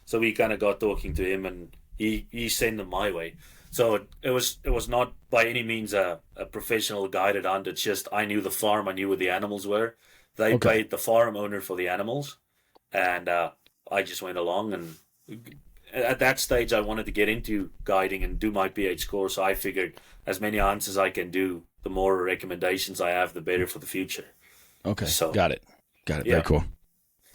So we kind of got talking to him, and he sent them my way. So it was not by any means a professional guided hunt. It's just I knew the farm, I knew where the animals were. They paid the farm owner for the animals, and I just went along. And at that stage, I wanted to get into guiding and do my PH score. So I figured as many hunts as I can do, the more recommendations I have, the better for the future. Okay, so, got it. Yeah. Very cool.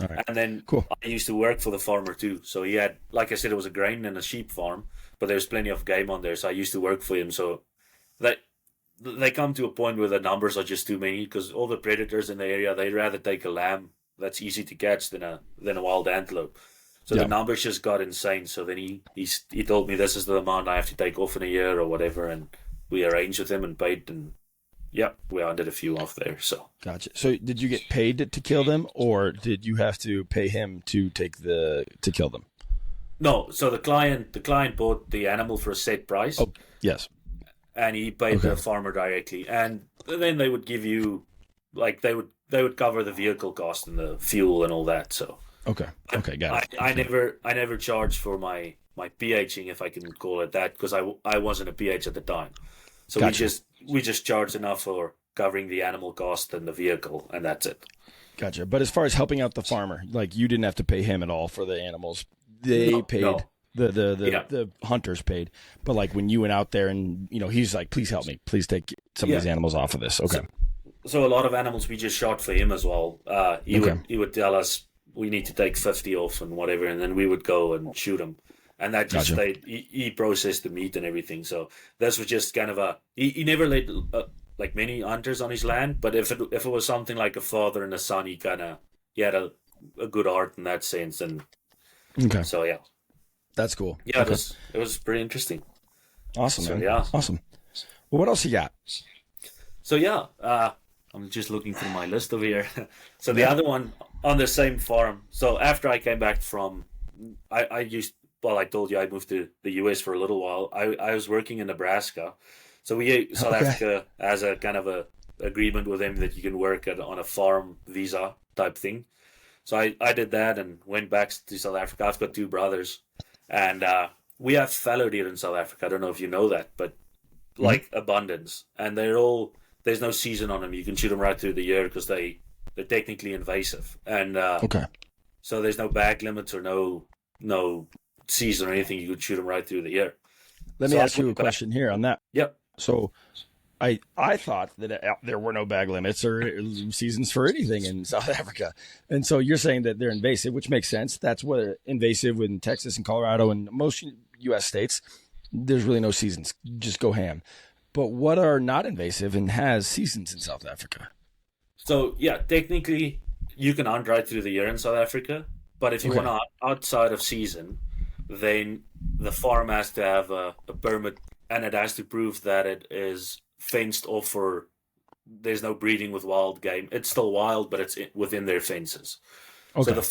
All right. And then cool. I used to work for the farmer too. So he had, like I said, it was a grain and a sheep farm, but there was plenty of game on there. So I used to work for him. So they come to a point where the numbers are just too many, because all the predators in the area, they'd rather take a lamb that's easy to catch than a wild antelope. So the numbers just got insane. So then he told me, this is the amount I have to take off in a year or whatever. And we arranged with him and paid, and we hunted a few off there. So gotcha. So did you get paid to kill them, or did you have to pay him to kill them? No. So the client bought the animal for a set price. Oh, yes. And he paid the farmer directly, and then they would give you, like, they would cover the vehicle cost and the fuel and all that. So okay, got it. I never charged for my PHing, if I can call it that, because I wasn't a PH at the time. So gotcha. we just charged enough for covering the animal cost and the vehicle, and that's it. Gotcha. But as far as helping out the farmer, like, you didn't have to pay him at all for the animals. They paid. No. The hunters paid. But like, when you went out there and, he's like, please help me, please take some of these animals off of this. Okay. So a lot of animals we just shot for him as well. He would tell us we need to take 50 off and whatever, and then we would go and shoot them. And that just stayed. He processed the meat and everything. So this was just kind of he never let like many hunters on his land. But if it was something like a father and a son, he had a good heart in that sense. And so yeah, that's cool. Yeah, it was pretty interesting. Awesome, so, man. Yeah, awesome. Well, what else you got? So yeah, I'm just looking through my list over here. So the other one on the same farm. So after I came back from, I told you I moved to the US for a little while. I was working in Nebraska. So South Africa has a kind of a agreement with them that you can work on a farm visa type thing. So I did that and went back to South Africa. I've got 2 brothers, and we have fallow deer in South Africa. I don't know if you know that, but like abundance, and there's no season on them. You can shoot them right through the year because they're technically invasive, and so there's no bag limits or no season or anything. You could shoot them right through the year. Let me ask you a question here on that. Yep. So I thought that there were no bag limits or seasons for anything in South Africa. And so you're saying that they're invasive, which makes sense. That's what invasive in Texas and Colorado and most U.S. states. There's really no seasons. Just go ham. But what are not invasive and has seasons in South Africa? So yeah, technically you can hunt right through the year in South Africa. But if you want to outside of season, then the farm has to have a permit, and it has to prove that it is fenced off for there's no breeding with wild game. It's still wild, but it's within their fences. So the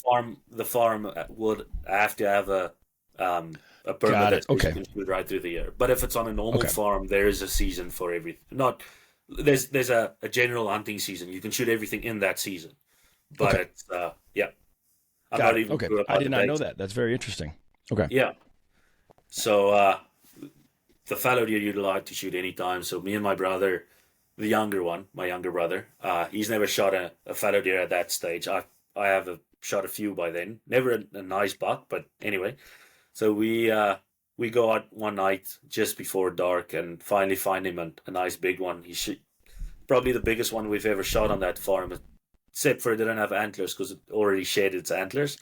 farm would have to have a permit that you can shoot right through the year. But if it's on a normal farm, there is a season for everything. There's a general hunting season. You can shoot everything in that season. But it's I'm not even sure about I did not know that. That's very interesting. Okay. Yeah. So the fallow deer you'd like to shoot anytime. So me and my brother, my younger brother, he's never shot a fallow deer at that stage. I have shot a few by then. Never a nice buck, but anyway. So we go out one night just before dark and finally find him a nice big one. He's probably the biggest one we've ever shot on that farm, except for it didn't have antlers because it already shed its antlers.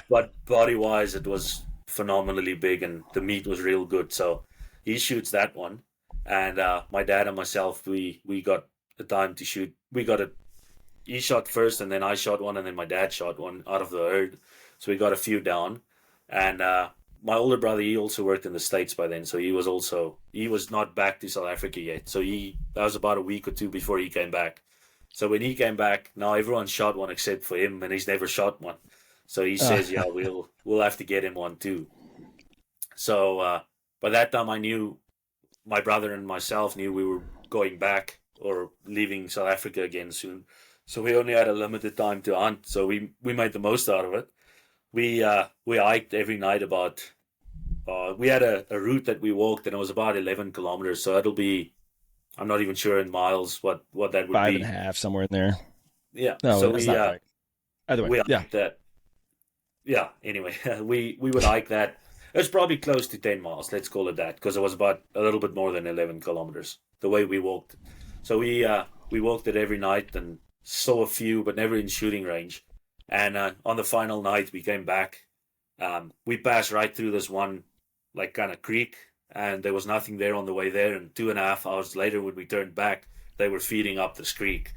But body-wise, it was phenomenally big and the meat was real good. So he shoots that one. And my dad and myself, we got the time to shoot. He shot first and then I shot one and then my dad shot one out of the herd. So we got a few down. And my older brother, he also worked in the States by then. So he was not back to South Africa yet. So that was about a week or 2 before he came back. So when he came back, now everyone shot one except for him, and he's never shot one. So he says, "Yeah, we'll have to get him one too." So by that time, I knew my brother and myself knew we were going back or leaving South Africa again soon. So we only had a limited time to hunt. So we made the most out of it. We hiked every night about. We had a route that we walked, and it was about 11 kilometers. So it'll be. I'm not even sure in miles what that would be. 5.5, somewhere in there. Yeah. No, so that's not right. Either way, we hiked that. Yeah. Anyway, we would hike that. It's probably close to 10 miles. Let's call it that, because it was about a little bit more than 11 kilometers the way we walked. So we walked it every night and saw a few, but never in shooting range. And on the final night, we came back. We passed right through this one, like kind of creek. And there was nothing there on the way there. And 2.5 hours later, when we turned back, they were feeding up this creek.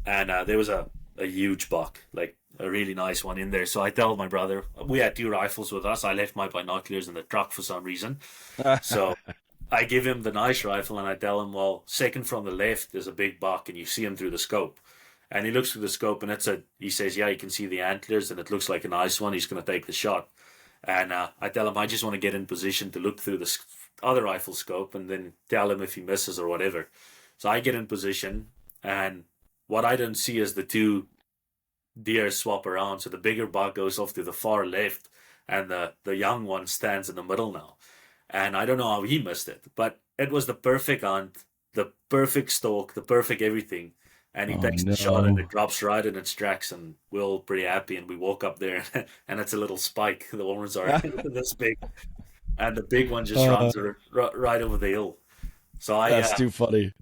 And there was a huge buck, like a really nice one in there. So I tell my brother, we had 2 rifles with us. I left my binoculars in the truck for some reason. So I give him the nice rifle and I tell him, well, second from the left, there's a big buck and you see him through the scope. And he looks through the scope and he says, yeah, you can see the antlers and it looks like a nice one. He's going to take the shot. And I tell him, I just want to get in position to look through the other rifle scope and then tell him if he misses or whatever. So I get in position, and what I don't see is the 2 deer swap around. So the bigger buck goes off to the far left, and the young one stands in the middle now. And I don't know how he missed it, but it was the perfect hunt, the perfect stalk, the perfect everything. And he takes the shot and it drops right in its tracks, and we're all pretty happy. And we walk up there and it's a little spike. The horns are this big. And the big one just runs right over the hill. So that's too funny.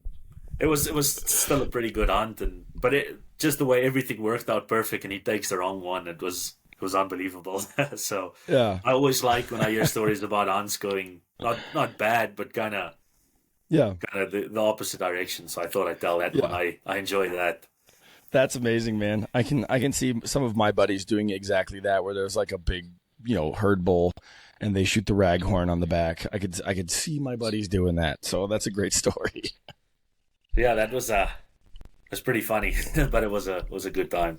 it was still a pretty good hunt, but just the way everything worked out perfect, and he takes the wrong one. It was unbelievable. So Yeah. I always like when I hear stories about hunts going not bad, but kind of Yeah. the opposite direction. So I thought I'd tell that Yeah. one. I enjoy that. That's amazing, man. I can see some of my buddies doing exactly that, where there's like a big, herd bull, and they shoot the raghorn on the back. I could see my buddies doing that. So that's a great story. Yeah, that was pretty funny, but it was a good time.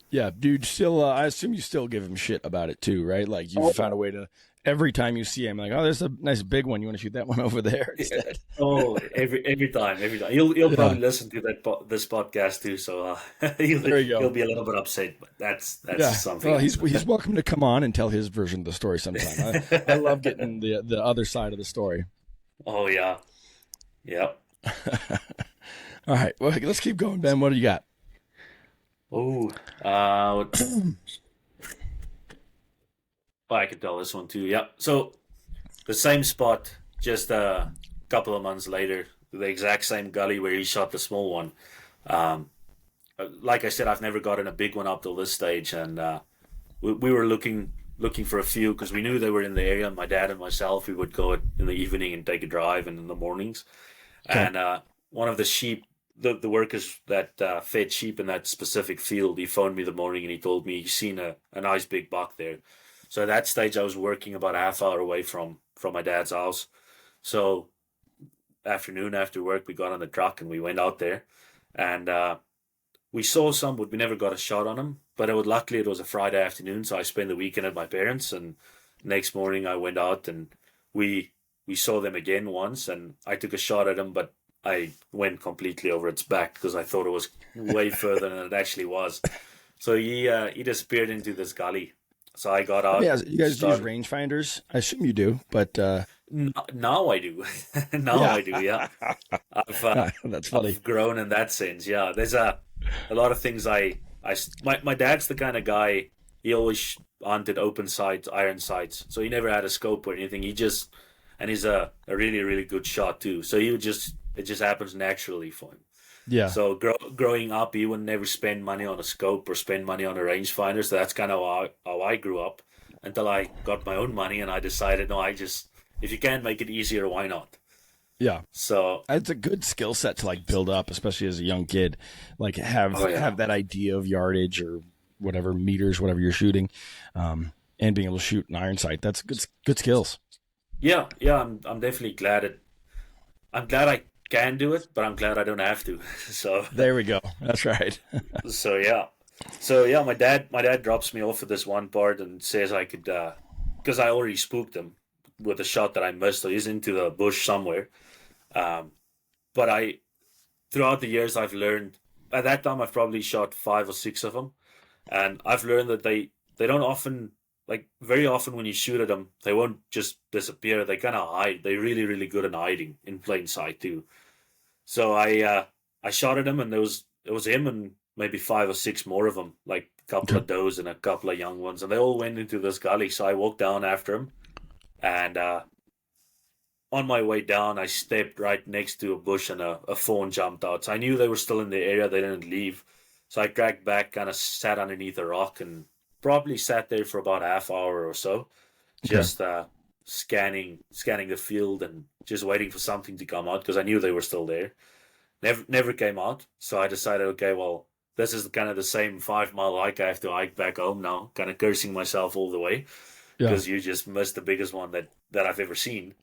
Yeah, dude. Still, I assume you still give him shit about it too, right? Like you found a way to. Every time you see him, like, oh, there's a nice big one. You want to shoot that one over there instead? Oh, every time. He'll probably listen to this podcast too, so There you go. he'll be a little bit upset. But that's something. Well, he's welcome to come on and tell his version of the story sometime. I love getting the other side of the story. Oh yeah, yeah. All right, well, let's keep going, Ben. What do you got? Oh, I could tell this one too. Yeah. So the same spot, just a couple of months later, the exact same gully where he shot the small one. Like I said, I've never gotten a big one up till this stage, and we were looking for a few because we knew they were in the area. My dad and myself, we would go in the evening and take a drive, and in the mornings. Okay. And one of the sheep, the workers that fed sheep in that specific field, he phoned me the morning and he told me he's seen a nice big buck there. So at that stage, I was working about a half hour away from my dad's house. So afternoon after work, we got on the truck and we went out there, and we saw some, but we never got a shot on them. But luckily it was a Friday afternoon, so I spent the weekend at my parents. And next morning I went out and we saw them again once, and I took a shot at them, but I went completely over its back because I thought it was way further than it actually was. So he disappeared into this gully. So I got out. Yeah, you guys use rangefinders? I assume you do, but now I do. I do. Yeah, that's funny. I've grown in that sense. Yeah, there's a lot of things. My dad's the kind of guy. He always hunted open sights, iron sights. So he never had a scope or anything. And he's a really, really good shot too. So it just happens naturally for him. Yeah. So growing up, he would never spend money on a scope or spend money on a rangefinder. So that's kind of how I grew up until I got my own money, and I decided, no, if you can make it easier, why not? Yeah. So it's a good skill set to like build up, especially as a young kid. Like have that idea of yardage or whatever meters, whatever you're shooting, and being able to shoot an iron sight. That's good skills. Yeah. I'm definitely glad I'm glad I can do it, but I'm glad I don't have to. So there we go. That's right. So my dad drops me off at this one part and says I could, because I already spooked him with a shot that I missed. So he's into the bush somewhere. But throughout the years, I've learned. At that time, I've probably shot 5 or 6 of them, and I've learned that they don't often. Like very often when you shoot at them, they won't just disappear. They kind of hide. They're really, really good at hiding in plain sight too. So I shot at him, and it was him and maybe 5 or 6 more of them, like a couple of does and a couple of young ones, and they all went into this gully. So I walked down after him, and on my way down, I stepped right next to a bush, and a fawn jumped out. So I knew they were still in the area. They didn't leave. So I dragged back, kind of sat underneath a rock, and probably sat there for about half hour or so, just scanning the field and just waiting for something to come out because I knew they were still there. Never came out. So I decided, okay, well, this is kind of the same 5-mile hike I have to hike back home now, kind of cursing myself all the way because you just missed the biggest one that I've ever seen.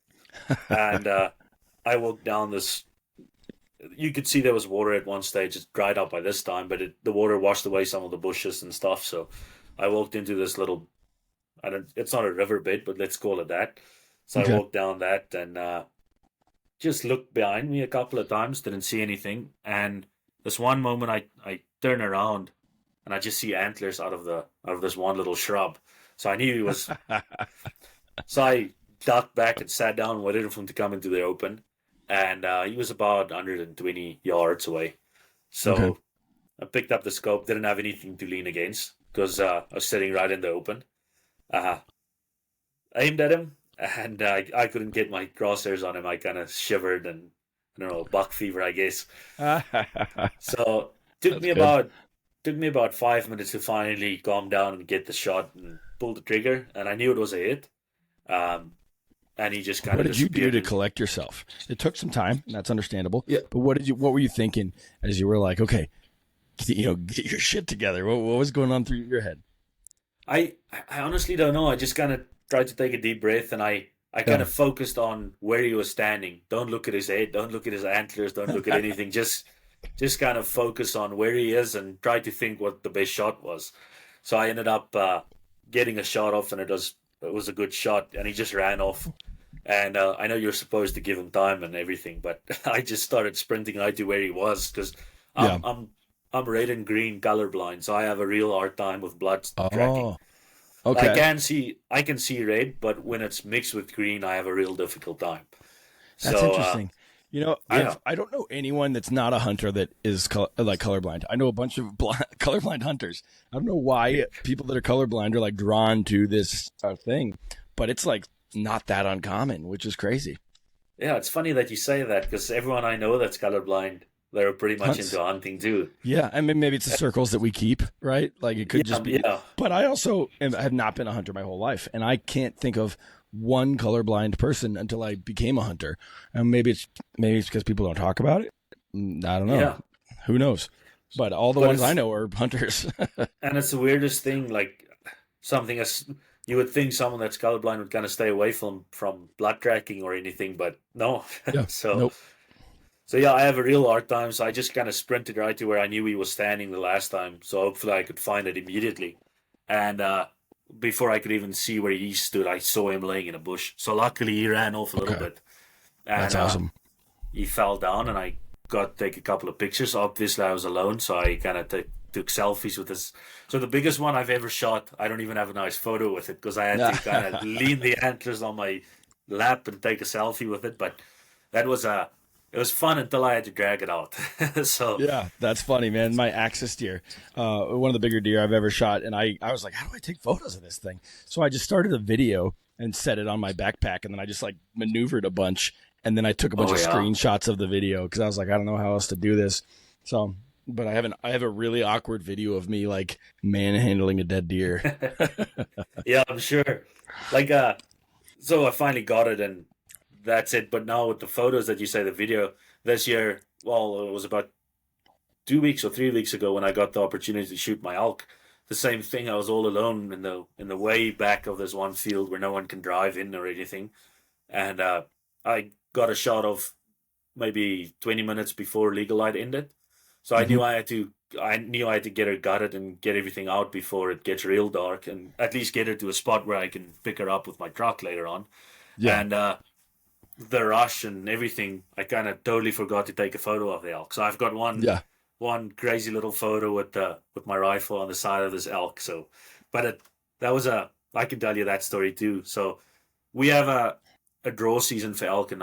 And I walked down this. You could see there was water at one stage. It's dried up by this time, but the water washed away some of the bushes and stuff. So I walked into this little, it's not a riverbed, but let's call it that. So I walked down that and just looked behind me a couple of times, didn't see anything. And this one moment I turn around and I just see antlers out of this one little shrub. So I knew he was, so I ducked back and sat down and waited for him to come into the open. And he was about 120 yards away. So I picked up the scope, didn't have anything to lean against because I was sitting right in the open. Aimed at him, and I couldn't get my crosshairs on him. I kind of shivered, and don't know, buck fever, I guess. That's So took me good. about 5 minutes to finally calm down and get the shot and pull the trigger, and I knew it was a hit. Um, and he just kind What of did you do to disappeared. collect yourself? It took some time, and that's understandable. Yeah. But what were you thinking as you were like, okay, get your shit together? What was going on through your head? I honestly don't know. I just kind of tried to take a deep breath, and I kind of focused on where he was standing. Don't look at his head. Don't look at his antlers. Don't look at anything. Just kind of focus on where he is and try to think what the best shot was. So I ended up getting a shot off, and it was a good shot, and he just ran off. And I know you're supposed to give him time and everything, but I just started sprinting right to where he was because Yeah. I'm red and green colorblind, so I have a real hard time with blood tracking. Oh, okay. I can see red, but when it's mixed with green, I have a real difficult time. That's So interesting. yeah. I don't know anyone that's not a hunter that is colorblind. I know a bunch of colorblind hunters. I don't know why people that are colorblind are like drawn to this thing, but it's like not that uncommon, which is crazy. Yeah, it's funny that you say that because everyone I know that's colorblind, they're pretty much Hunts. into hunting too. Yeah, I mean maybe it's the circles that we keep, right? Like it could just be. Yeah. But I also have not been a hunter my whole life, and I can't think of one colorblind person until I became a hunter. And maybe it's because people don't talk about it. I don't know. Yeah. Who knows? But all the But ones it's- I know are hunters. And it's the weirdest thing, like something as you would think someone that's colorblind would kind of stay away from blood tracking or anything, but no. Yeah, So nope. so yeah, I have a real hard time. So I just kind of sprinted right to where I knew he was standing the last time. So hopefully I could find it immediately. And before I could even see where he stood, I saw him laying in a bush. So luckily he ran off a little Okay. bit. And, That's awesome. He fell down, and I got to take a couple of pictures. Obviously, I was alone, so I kind of took selfies with this. So the biggest one I've ever shot, I don't even have a nice photo with it because I had to kind of lean the antlers on my lap and take a selfie with it. But it was fun until I had to drag it out. So Yeah, that's funny, man. My axis deer, one of the bigger deer I've ever shot, and I was like, how do I take photos of this thing? So I just started a video and set it on my backpack, and then I just like maneuvered a bunch, and then I took a bunch of screenshots of the video because I was like, I don't know how else to do this. So, but I have a really awkward video of me like manhandling a dead deer. yeah, I'm sure. Like, so I finally got it, and that's it. But now with the photos that you say, the video this year, well, it was about 2 weeks or 3 weeks ago when I got the opportunity to shoot my elk. The same thing. I was all alone in the way back of this one field where no one can drive in or anything, and I got a shot of maybe 20 minutes before legal light ended. So I knew I had to get her gutted and get everything out before it gets real dark, and at least get her to a spot where I can pick her up with my truck later on. Yeah. And the rush and everything, I kind of totally forgot to take a photo of the elk. So I've got one crazy little photo with my rifle on the side of this elk. So, but I can tell you that story too. So we have a draw season for elk and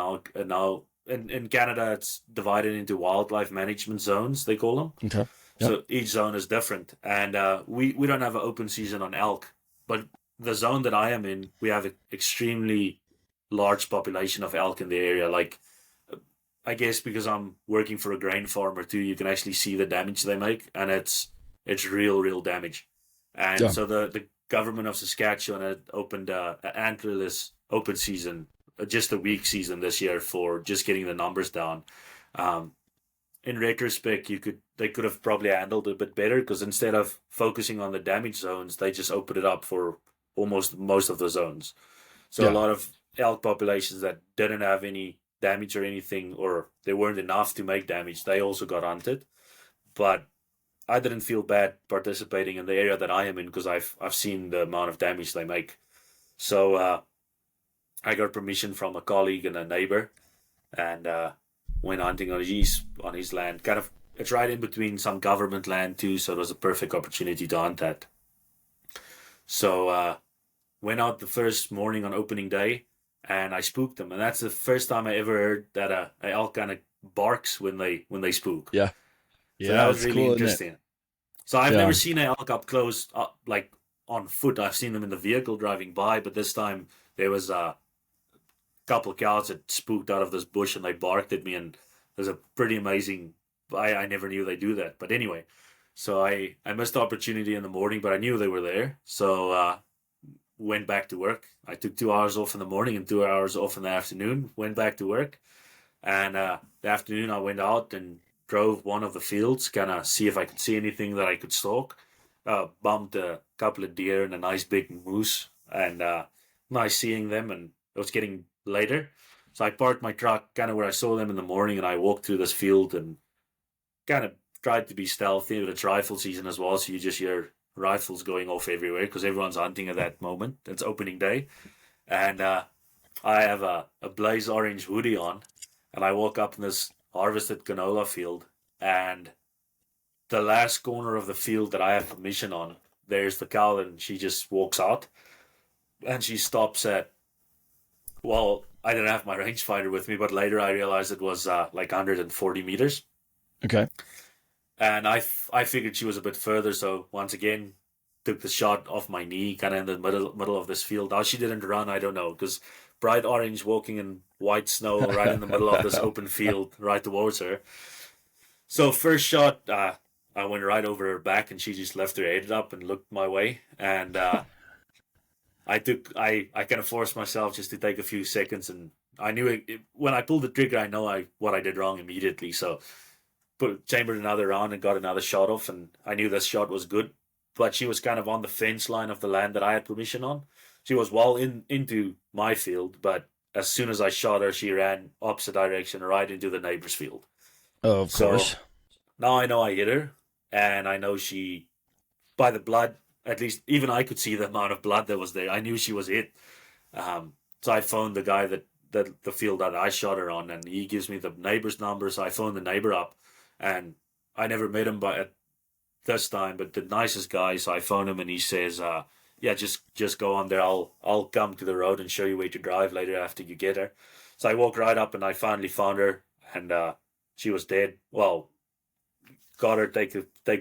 now in Canada it's divided into wildlife management zones, they call them. Okay. So each zone is different, and we don't have an open season on elk, but the zone that I am in, we have an extremely large population of elk in the area. Like, I guess because I'm working for a grain farmer too, you can actually see the damage they make, and it's real damage. And so the government of Saskatchewan had opened an antlerless open season, just a week season this year for just getting the numbers down. In retrospect, they could have probably handled it a bit better because instead of focusing on the damage zones, they just opened it up for almost most of the zones. So a lot of elk populations that didn't have any damage or anything, or they weren't enough to make damage, they also got hunted. But I didn't feel bad participating in the area that I am in because I've seen the amount of damage they make. So I got permission from a colleague and a neighbor, and went hunting on his land. Kind of, it's right in between some government land too, so it was a perfect opportunity to hunt that. So went out the first morning on opening day, and I spooked them, and that's the first time I ever heard that a elk kind of barks when they spook. Yeah. So that was really interesting. So I've never seen an elk up close, like on foot. I've seen them in the vehicle driving by, but this time there was a couple of cows that spooked out of this bush and they barked at me, and is a pretty amazing. I never knew they do that. But anyway, so I missed the opportunity in the morning, but I knew they were there. So went back to work. I took 2 hours off in the morning and 2 hours off in the afternoon. Went back to work, and the afternoon I went out and drove one of the fields, kind of see if I could see anything that I could stalk. Bumped a couple of deer and a nice big moose, and nice seeing them. And it was getting later, so I parked my truck kind of where I saw them in the morning, and I walked through this field and kind of tried to be stealthy. It's rifle season as well, so you just hear rifles going off everywhere because everyone's hunting at that moment. It's opening day, and I have a blaze orange hoodie on, and I walk up in this harvested canola field, and the last corner of the field that I have permission on, there's the cow, and she just walks out, and she stops at, well, I didn't have my rangefinder with me, but later I realized it was like 140 meters. Okay. And I figured she was a bit further, so once again, took the shot off my knee, kind of in the middle of this field. How she didn't run, I don't know, because bright orange walking in white snow right in the middle of this open field right towards her. So first shot, I went right over her back, and she just left her head up and looked my way. And I kind of forced myself just to take a few seconds, and I knew when I pulled the trigger, I know what I did wrong immediately. So chambered another round and got another shot off, and I knew this shot was good. But she was kind of on the fence line of the land that I had permission on. She was well into my field, but as soon as I shot her, she ran opposite direction right into the neighbor's field. Oh, of course. So now I know I hit her, and I know she, by the blood, at least even I could see the amount of blood that was there. I knew she was hit. So I phoned the guy that the field that I shot her on, and he gives me the neighbor's number. So I phoned the neighbor up, and I never met him at this time, but the nicest guy. So I phoned him, and he says, "Yeah, just go on there. I'll come to the road and show you where to drive later after you get her." So I walked right up, and I finally found her, and she was dead. Well, got her take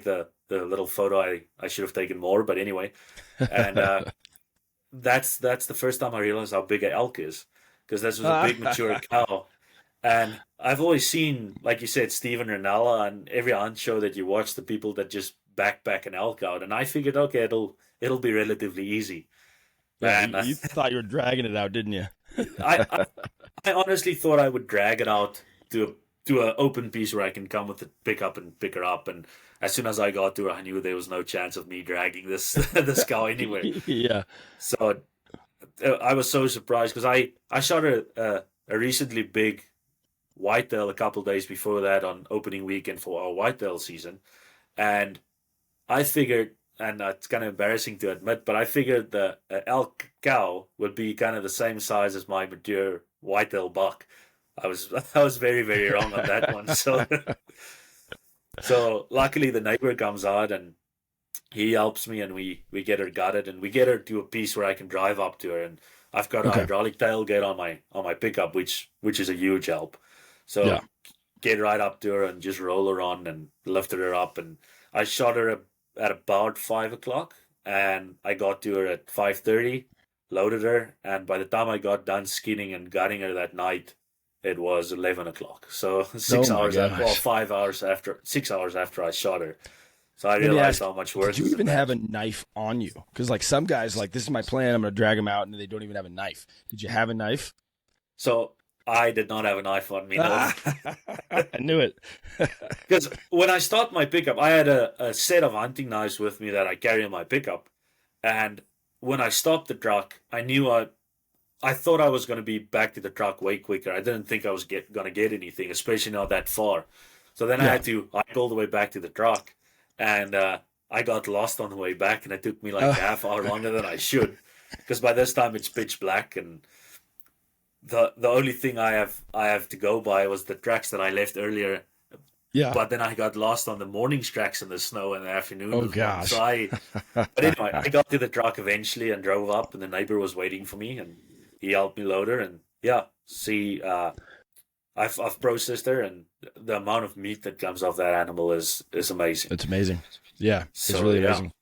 the little photo. I should have taken more, but anyway, and that's the first time I realized how big an elk is, because this was a big mature cow. And I've always seen, like you said, Steven Ranella and every hunt show that you watch, the people that just backpack an elk out. And I figured, okay, it'll be relatively easy. Yeah, And you thought you were dragging it out, didn't you? I honestly thought I would drag it out to an open piece where I can come with the pickup and pick her up. And as soon as I got to her, I knew there was no chance of me dragging this cow anywhere. Yeah. So I was so surprised, because I shot a recently big whitetail a couple days before that on opening weekend for our whitetail season, and I figured, and it's kind of embarrassing to admit, but I figured the elk cow would be kind of the same size as my mature whitetail buck. I was very, very wrong on that one. So luckily the neighbor comes out, and he helps me, and we get her gutted, and we get her to a piece where I can drive up to her, and I've got a hydraulic tailgate on my pickup, which is a huge help. So get right up to her and just roll her on and lifted her up, and I shot her at about 5 o'clock, and I got to her at 5:30, loaded her, and by the time I got done skinning and gutting her that night, it was 11 o'clock. So 6 hours after, 5 hours after, 6 hours after I shot her. So I realized how much work. Did you even have a knife on you? Because like some guys, like, this is my plan, I'm going to drag them out, and they don't even have a knife. Did you have a knife? So I did not have a knife on me. No. I knew it. Because when I start my pickup, I had a set of hunting knives with me that I carry in my pickup. And when I stopped the truck, I knew I thought I was going to be back to the truck way quicker. I didn't think I was going to get anything, especially not that far. So then I had to hike all the way back to the truck. And I got lost on the way back, and it took me like a half hour longer than I should. Because by this time it's pitch black, and the only thing I have to go by was the tracks that I left earlier. Yeah. But then I got lost on the morning's tracks in the snow in the afternoon. Oh gosh. So but anyway, I got to the truck eventually and drove up, and the neighbor was waiting for me, and he helped me load her, and I've processed her, and the amount of meat that comes off that animal is amazing. It's amazing. Yeah. It's So, really yeah. amazing.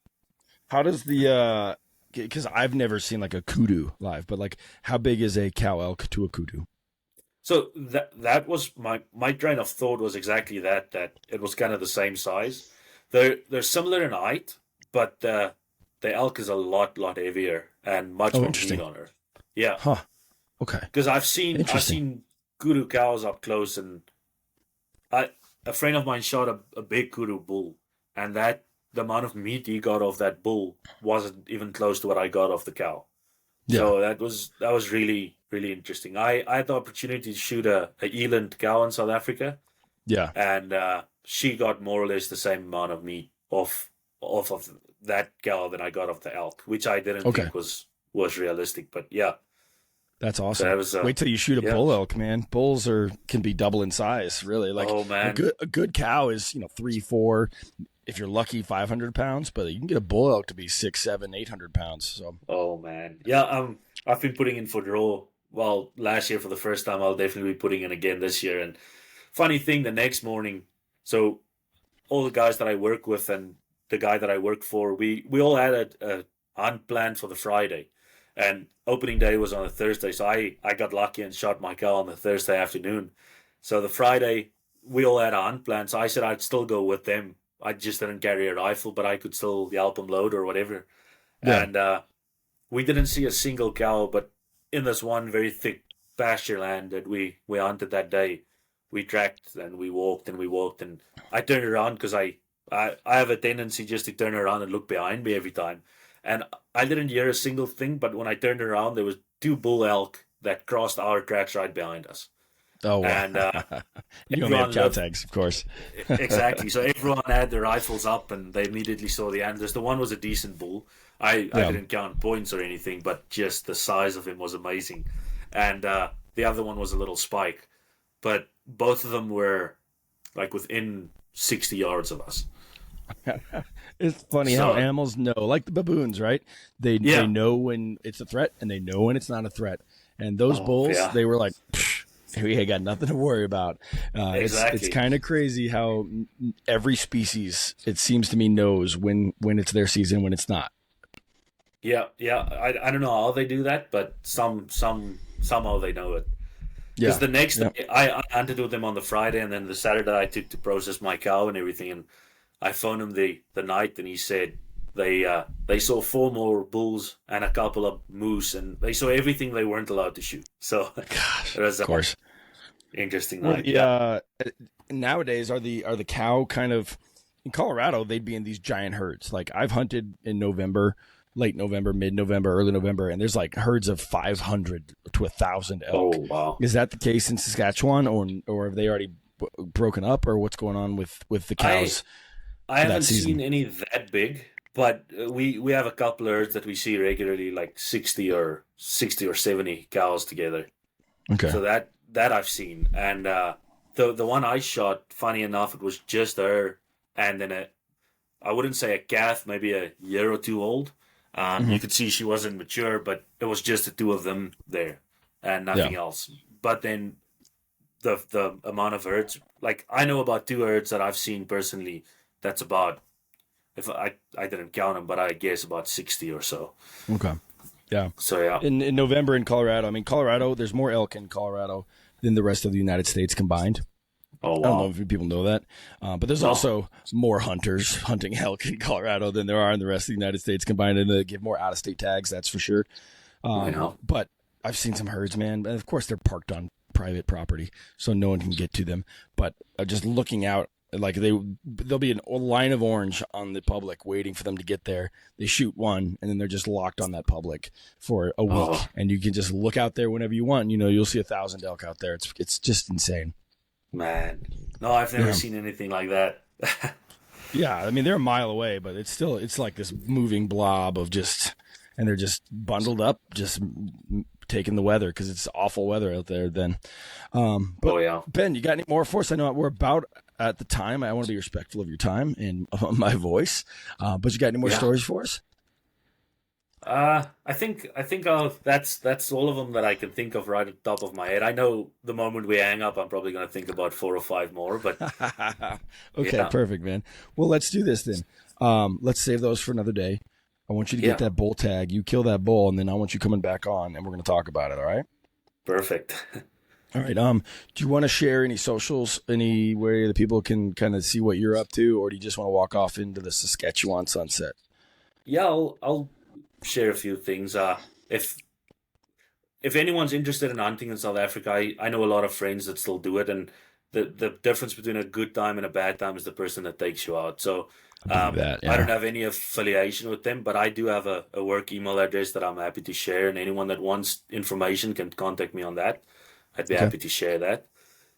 How does the because I've never seen like a kudu live, but like how big is a cow elk to a kudu? So that was my train of thought was exactly that it was kind of the same size. They're similar in height, but the elk is a lot heavier and much more meat interesting. on her. Yeah, Huh. Okay. because I've seen Interesting. kudu cows up close, and a friend of mine shot a big kudu bull, and the amount of meat he got off that bull wasn't even close to what I got off the cow. Yeah. So that was really interesting. I had the opportunity to shoot a eland cow in South Africa, Yeah. and she got more or less the same amount of meat off of that cow than I got off the elk, which I didn't think was realistic. But yeah, That's awesome. so that was Wait till you shoot a yeah. bull elk, man. Bulls can be double in size, really. Like Oh man, a good cow is 3, 4, if you're lucky, 500 pounds, but you can get a bull elk to be 6, 7, 800 pounds. So oh man, yeah. I've been putting in for draw. Well, last year for the first time. I'll definitely be putting in again this year. And funny thing, the next morning, so all the guys that I work with and the guy that I work for, we all had a hunt planned for the Friday, and opening day was on a Thursday. So I got lucky and shot my cow on the Thursday afternoon. So the Friday we all had a hunt plan. So I said I'd still go with them. I just didn't carry a rifle, but I could still help them load or whatever. Yeah. And we didn't see a single cow, but in this one very thick pasture land that we hunted that day, we tracked and we walked, and I turned around because I have a tendency just to turn around and look behind me every time. And I didn't hear a single thing, but when I turned around, there was 2 bull elk that crossed our tracks right behind us. Oh, wow. And you only have everyone cow loved- tags, of course. Exactly. So everyone had their rifles up, and they immediately saw the antlers. The one was a decent bull. I didn't count points or anything, but just the size of him was amazing. And the other one was a little spike. But both of them were like within 60 yards of us. It's funny how animals know, like the baboons, right? They know when it's a threat and they know when it's not a threat. And those bulls, they were like, we ain't got nothing to worry about. Exactly. It's kind of crazy how every species, it seems to me, knows when it's their season, when it's not. Yeah. I don't know how they do that, but somehow they know it. Because the next day, I hunted with them on the Friday, and then the Saturday I took to process my cow and everything, and I phoned him the night, and he said they saw 4 more bulls and a couple of moose, and they saw everything they weren't allowed to shoot. So Gosh, it was of course. Interesting Well, night. nowadays, are the cow kind of in Colorado? They'd be in these giant herds. Like I've hunted in November, late November, mid November, early November, and there's like herds of 500 to 1,000 elk. Oh wow! Is that the case in Saskatchewan, or have they already broken up, or what's going on with the cows? I haven't seen any that big, but we have a couple of herds that we see regularly, like 60 or 70 cows together. Okay. So that I've seen, and the one I shot, funny enough, it was just her, and then I wouldn't say a calf, maybe a year or 2 old. You could see she wasn't mature, but it was just the 2 of them there, and nothing else. But then the amount of herds, like I know about 2 herds that I've seen personally. That's about, if I didn't count them, but I guess about 60 or so. Okay. Yeah. So yeah. In November in Colorado, I mean, Colorado, there's more elk in Colorado than the rest of the United States combined. Oh, wow. I don't know if people know that. But there's also more hunters hunting elk in Colorado than there are in the rest of the United States combined, and they give more out-of-state tags, that's for sure. But I've seen some herds, man. And of course, they're parked on private property, so no one can get to them. But just looking out, like there'll be a line of orange on the public waiting for them to get there. They shoot one, and then they're just locked on that public for a week, and you can just look out there whenever you want. You'll see 1,000 elk out there. It's just insane. Man, no, I've never seen anything like that. Yeah, I mean they're a mile away, but it's like this moving blob of and they're just bundled up, just taking the weather because it's awful weather out there. Then, Ben, you got any more for us? I know we're about at the time. I want to be respectful of your time and my voice, but you got any more stories for us? I think that's all of them that I can think of right at the top of my head. I know the moment we hang up, I'm probably going to think about 4 or 5 more, but okay, perfect, man. Well, let's do this then. Let's save those for another day. I want you to get that bull tag. You kill that bull, and then I want you coming back on, and we're going to talk about it. All right? Perfect. All right. Do you want to share any socials, any way that people can kind of see what you're up to, or do you just want to walk off into the Saskatchewan sunset? Yeah, I'll share a few things. If anyone's interested in hunting in South Africa, I know a lot of friends that still do it, and the difference between a good time and a bad time is the person that takes you out. So I believe that, yeah. I don't have any affiliation with them, but I do have a work email address that I'm happy to share, and anyone that wants information can contact me on that. I'd be happy to share that.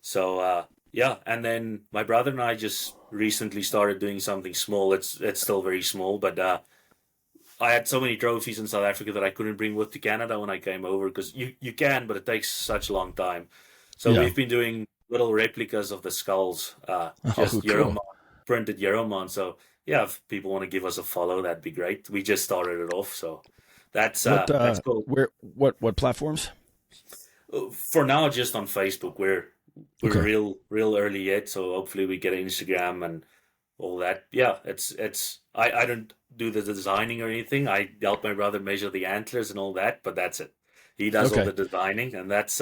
So yeah, and then my brother and I just recently started doing something small. It's still very small, but I had so many trophies in South Africa that I couldn't bring with to Canada when I came over, because you can, but it takes such a long time. So we've been doing little replicas of the skulls, just Euromon, printed Euromon. So yeah, if people want to give us a follow, that'd be great. We just started it off, so that's cool. What platforms? For now, just on Facebook. We're real early yet, so hopefully we get Instagram and all that. Yeah, I don't do the designing or anything. I help my brother measure the antlers and all that, but that's it. He does all the designing, and that's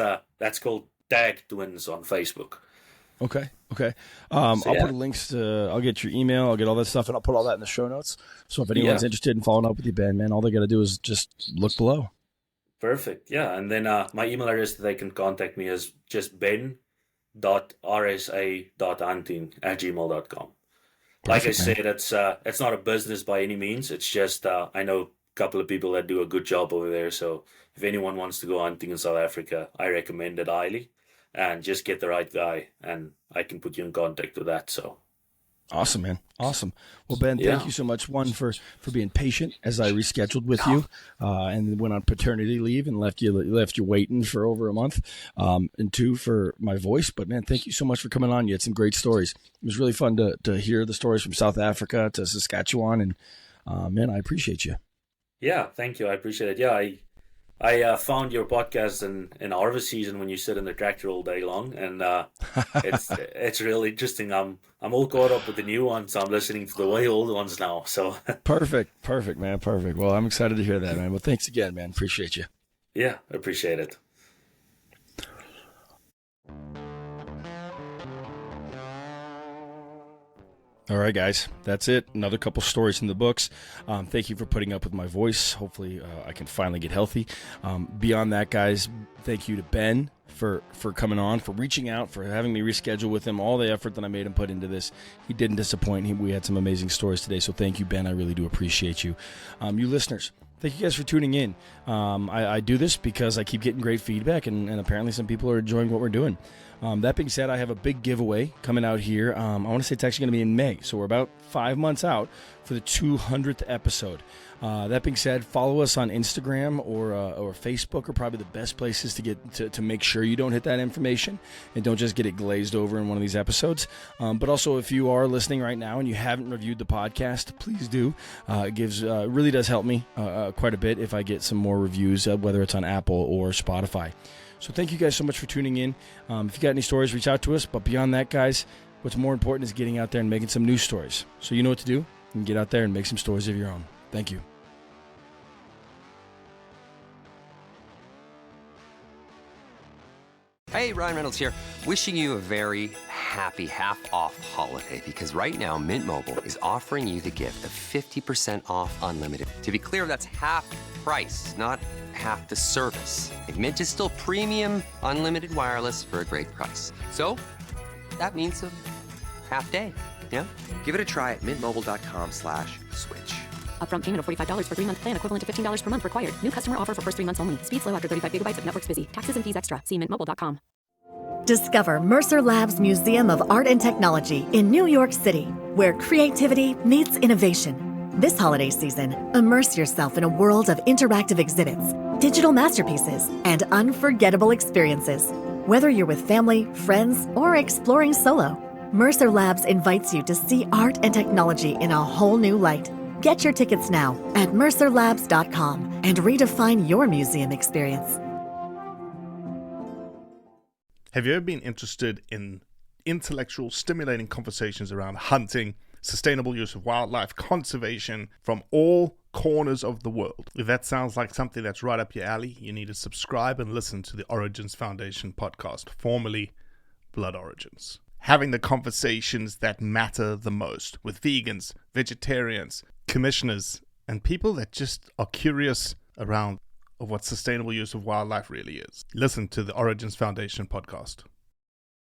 called Tag Twins on Facebook. Okay. I'll put links to. I'll get your email. I'll get all that stuff, and I'll put all that in the show notes. So if anyone's interested in following up with you, Ben, man, all they got to do is just look below. Perfect. Yeah, and then my email address that they can contact me is just ben.rsa.hunting@gmail.com. Like I said, it's not a business by any means. It's just I know a couple of people that do a good job over there. So if anyone wants to go hunting in South Africa, I recommend it highly. And just get the right guy, and I can put you in contact with that. So awesome, man. Awesome. Well, Ben, thank you so much. One, for being patient as I rescheduled with you, and went on paternity leave and left you waiting for over a month. And two, for my voice. But man, thank you so much for coming on. You had some great stories. It was really fun to hear the stories from South Africa to Saskatchewan, and man, I appreciate you. Yeah, thank you. I appreciate it. Yeah, I found your podcast in harvest season when you sit in the tractor all day long, and it's really interesting. I'm all caught up with the new ones. So I'm listening to the way old ones now. So perfect, man, perfect. Well, I'm excited to hear that, man. Well, thanks again, man. Appreciate you. Yeah, appreciate it. All right, guys, that's it. Another couple stories in the books. Thank you for putting up with my voice. Hopefully I can finally get healthy. Beyond that, guys, thank you to Ben for coming on, for reaching out, for having me reschedule with him, all the effort that I made him put into this. He didn't disappoint. We had some amazing stories today, so thank you, Ben. I really do appreciate you. You listeners, thank you guys for tuning in. I do this because I keep getting great feedback, and apparently some people are enjoying what we're doing. That being said, I have a big giveaway coming out here. I want to say it's actually going to be in May, so we're about 5 months out for the 200th episode. That being said, follow us on Instagram or Facebook are probably the best places to get to make sure you don't hit that information and don't just get it glazed over in one of these episodes. But also, if you are listening right now and you haven't reviewed the podcast, please do. It really does help me quite a bit if I get some more reviews, whether it's on Apple or Spotify. So thank you guys so much for tuning in. If you got any stories, reach out to us. But beyond that, guys, what's more important is getting out there and making some news stories. So you know what to do. You can get out there and make some stories of your own. Thank you. Hey, Ryan Reynolds here. Wishing you a very happy half-off holiday, because right now Mint Mobile is offering you the gift of 50% off unlimited. To be clear, that's half price, not half the service. And Mint is still premium unlimited wireless for a great price. So that means a half day, yeah? Give it a try at mintmobile.com/switch. Upfront payment of $45 for 3-month plan, equivalent to $15 per month required. New customer offer for first 3 months only. Speed slow after 35 gigabytes if network's busy. Taxes and fees extra. See mintmobile.com. Discover Mercer Labs Museum of Art and Technology in New York City, where creativity meets innovation. This holiday season, immerse yourself in a world of interactive exhibits, digital masterpieces, and unforgettable experiences. Whether you're with family, friends, or exploring solo, Mercer Labs invites you to see art and technology in a whole new light. Get your tickets now at mercerlabs.com and redefine your museum experience. Have you ever been interested in intellectual, stimulating conversations around hunting, sustainable use of wildlife, conservation from all corners of the world. If that sounds like something that's right up your alley, you need to subscribe and listen to the Origins Foundation podcast, formerly Blood Origins. Having the conversations that matter the most with vegans, vegetarians, commissioners, and people that just are curious around of what sustainable use of wildlife really is. Listen to the Origins Foundation podcast.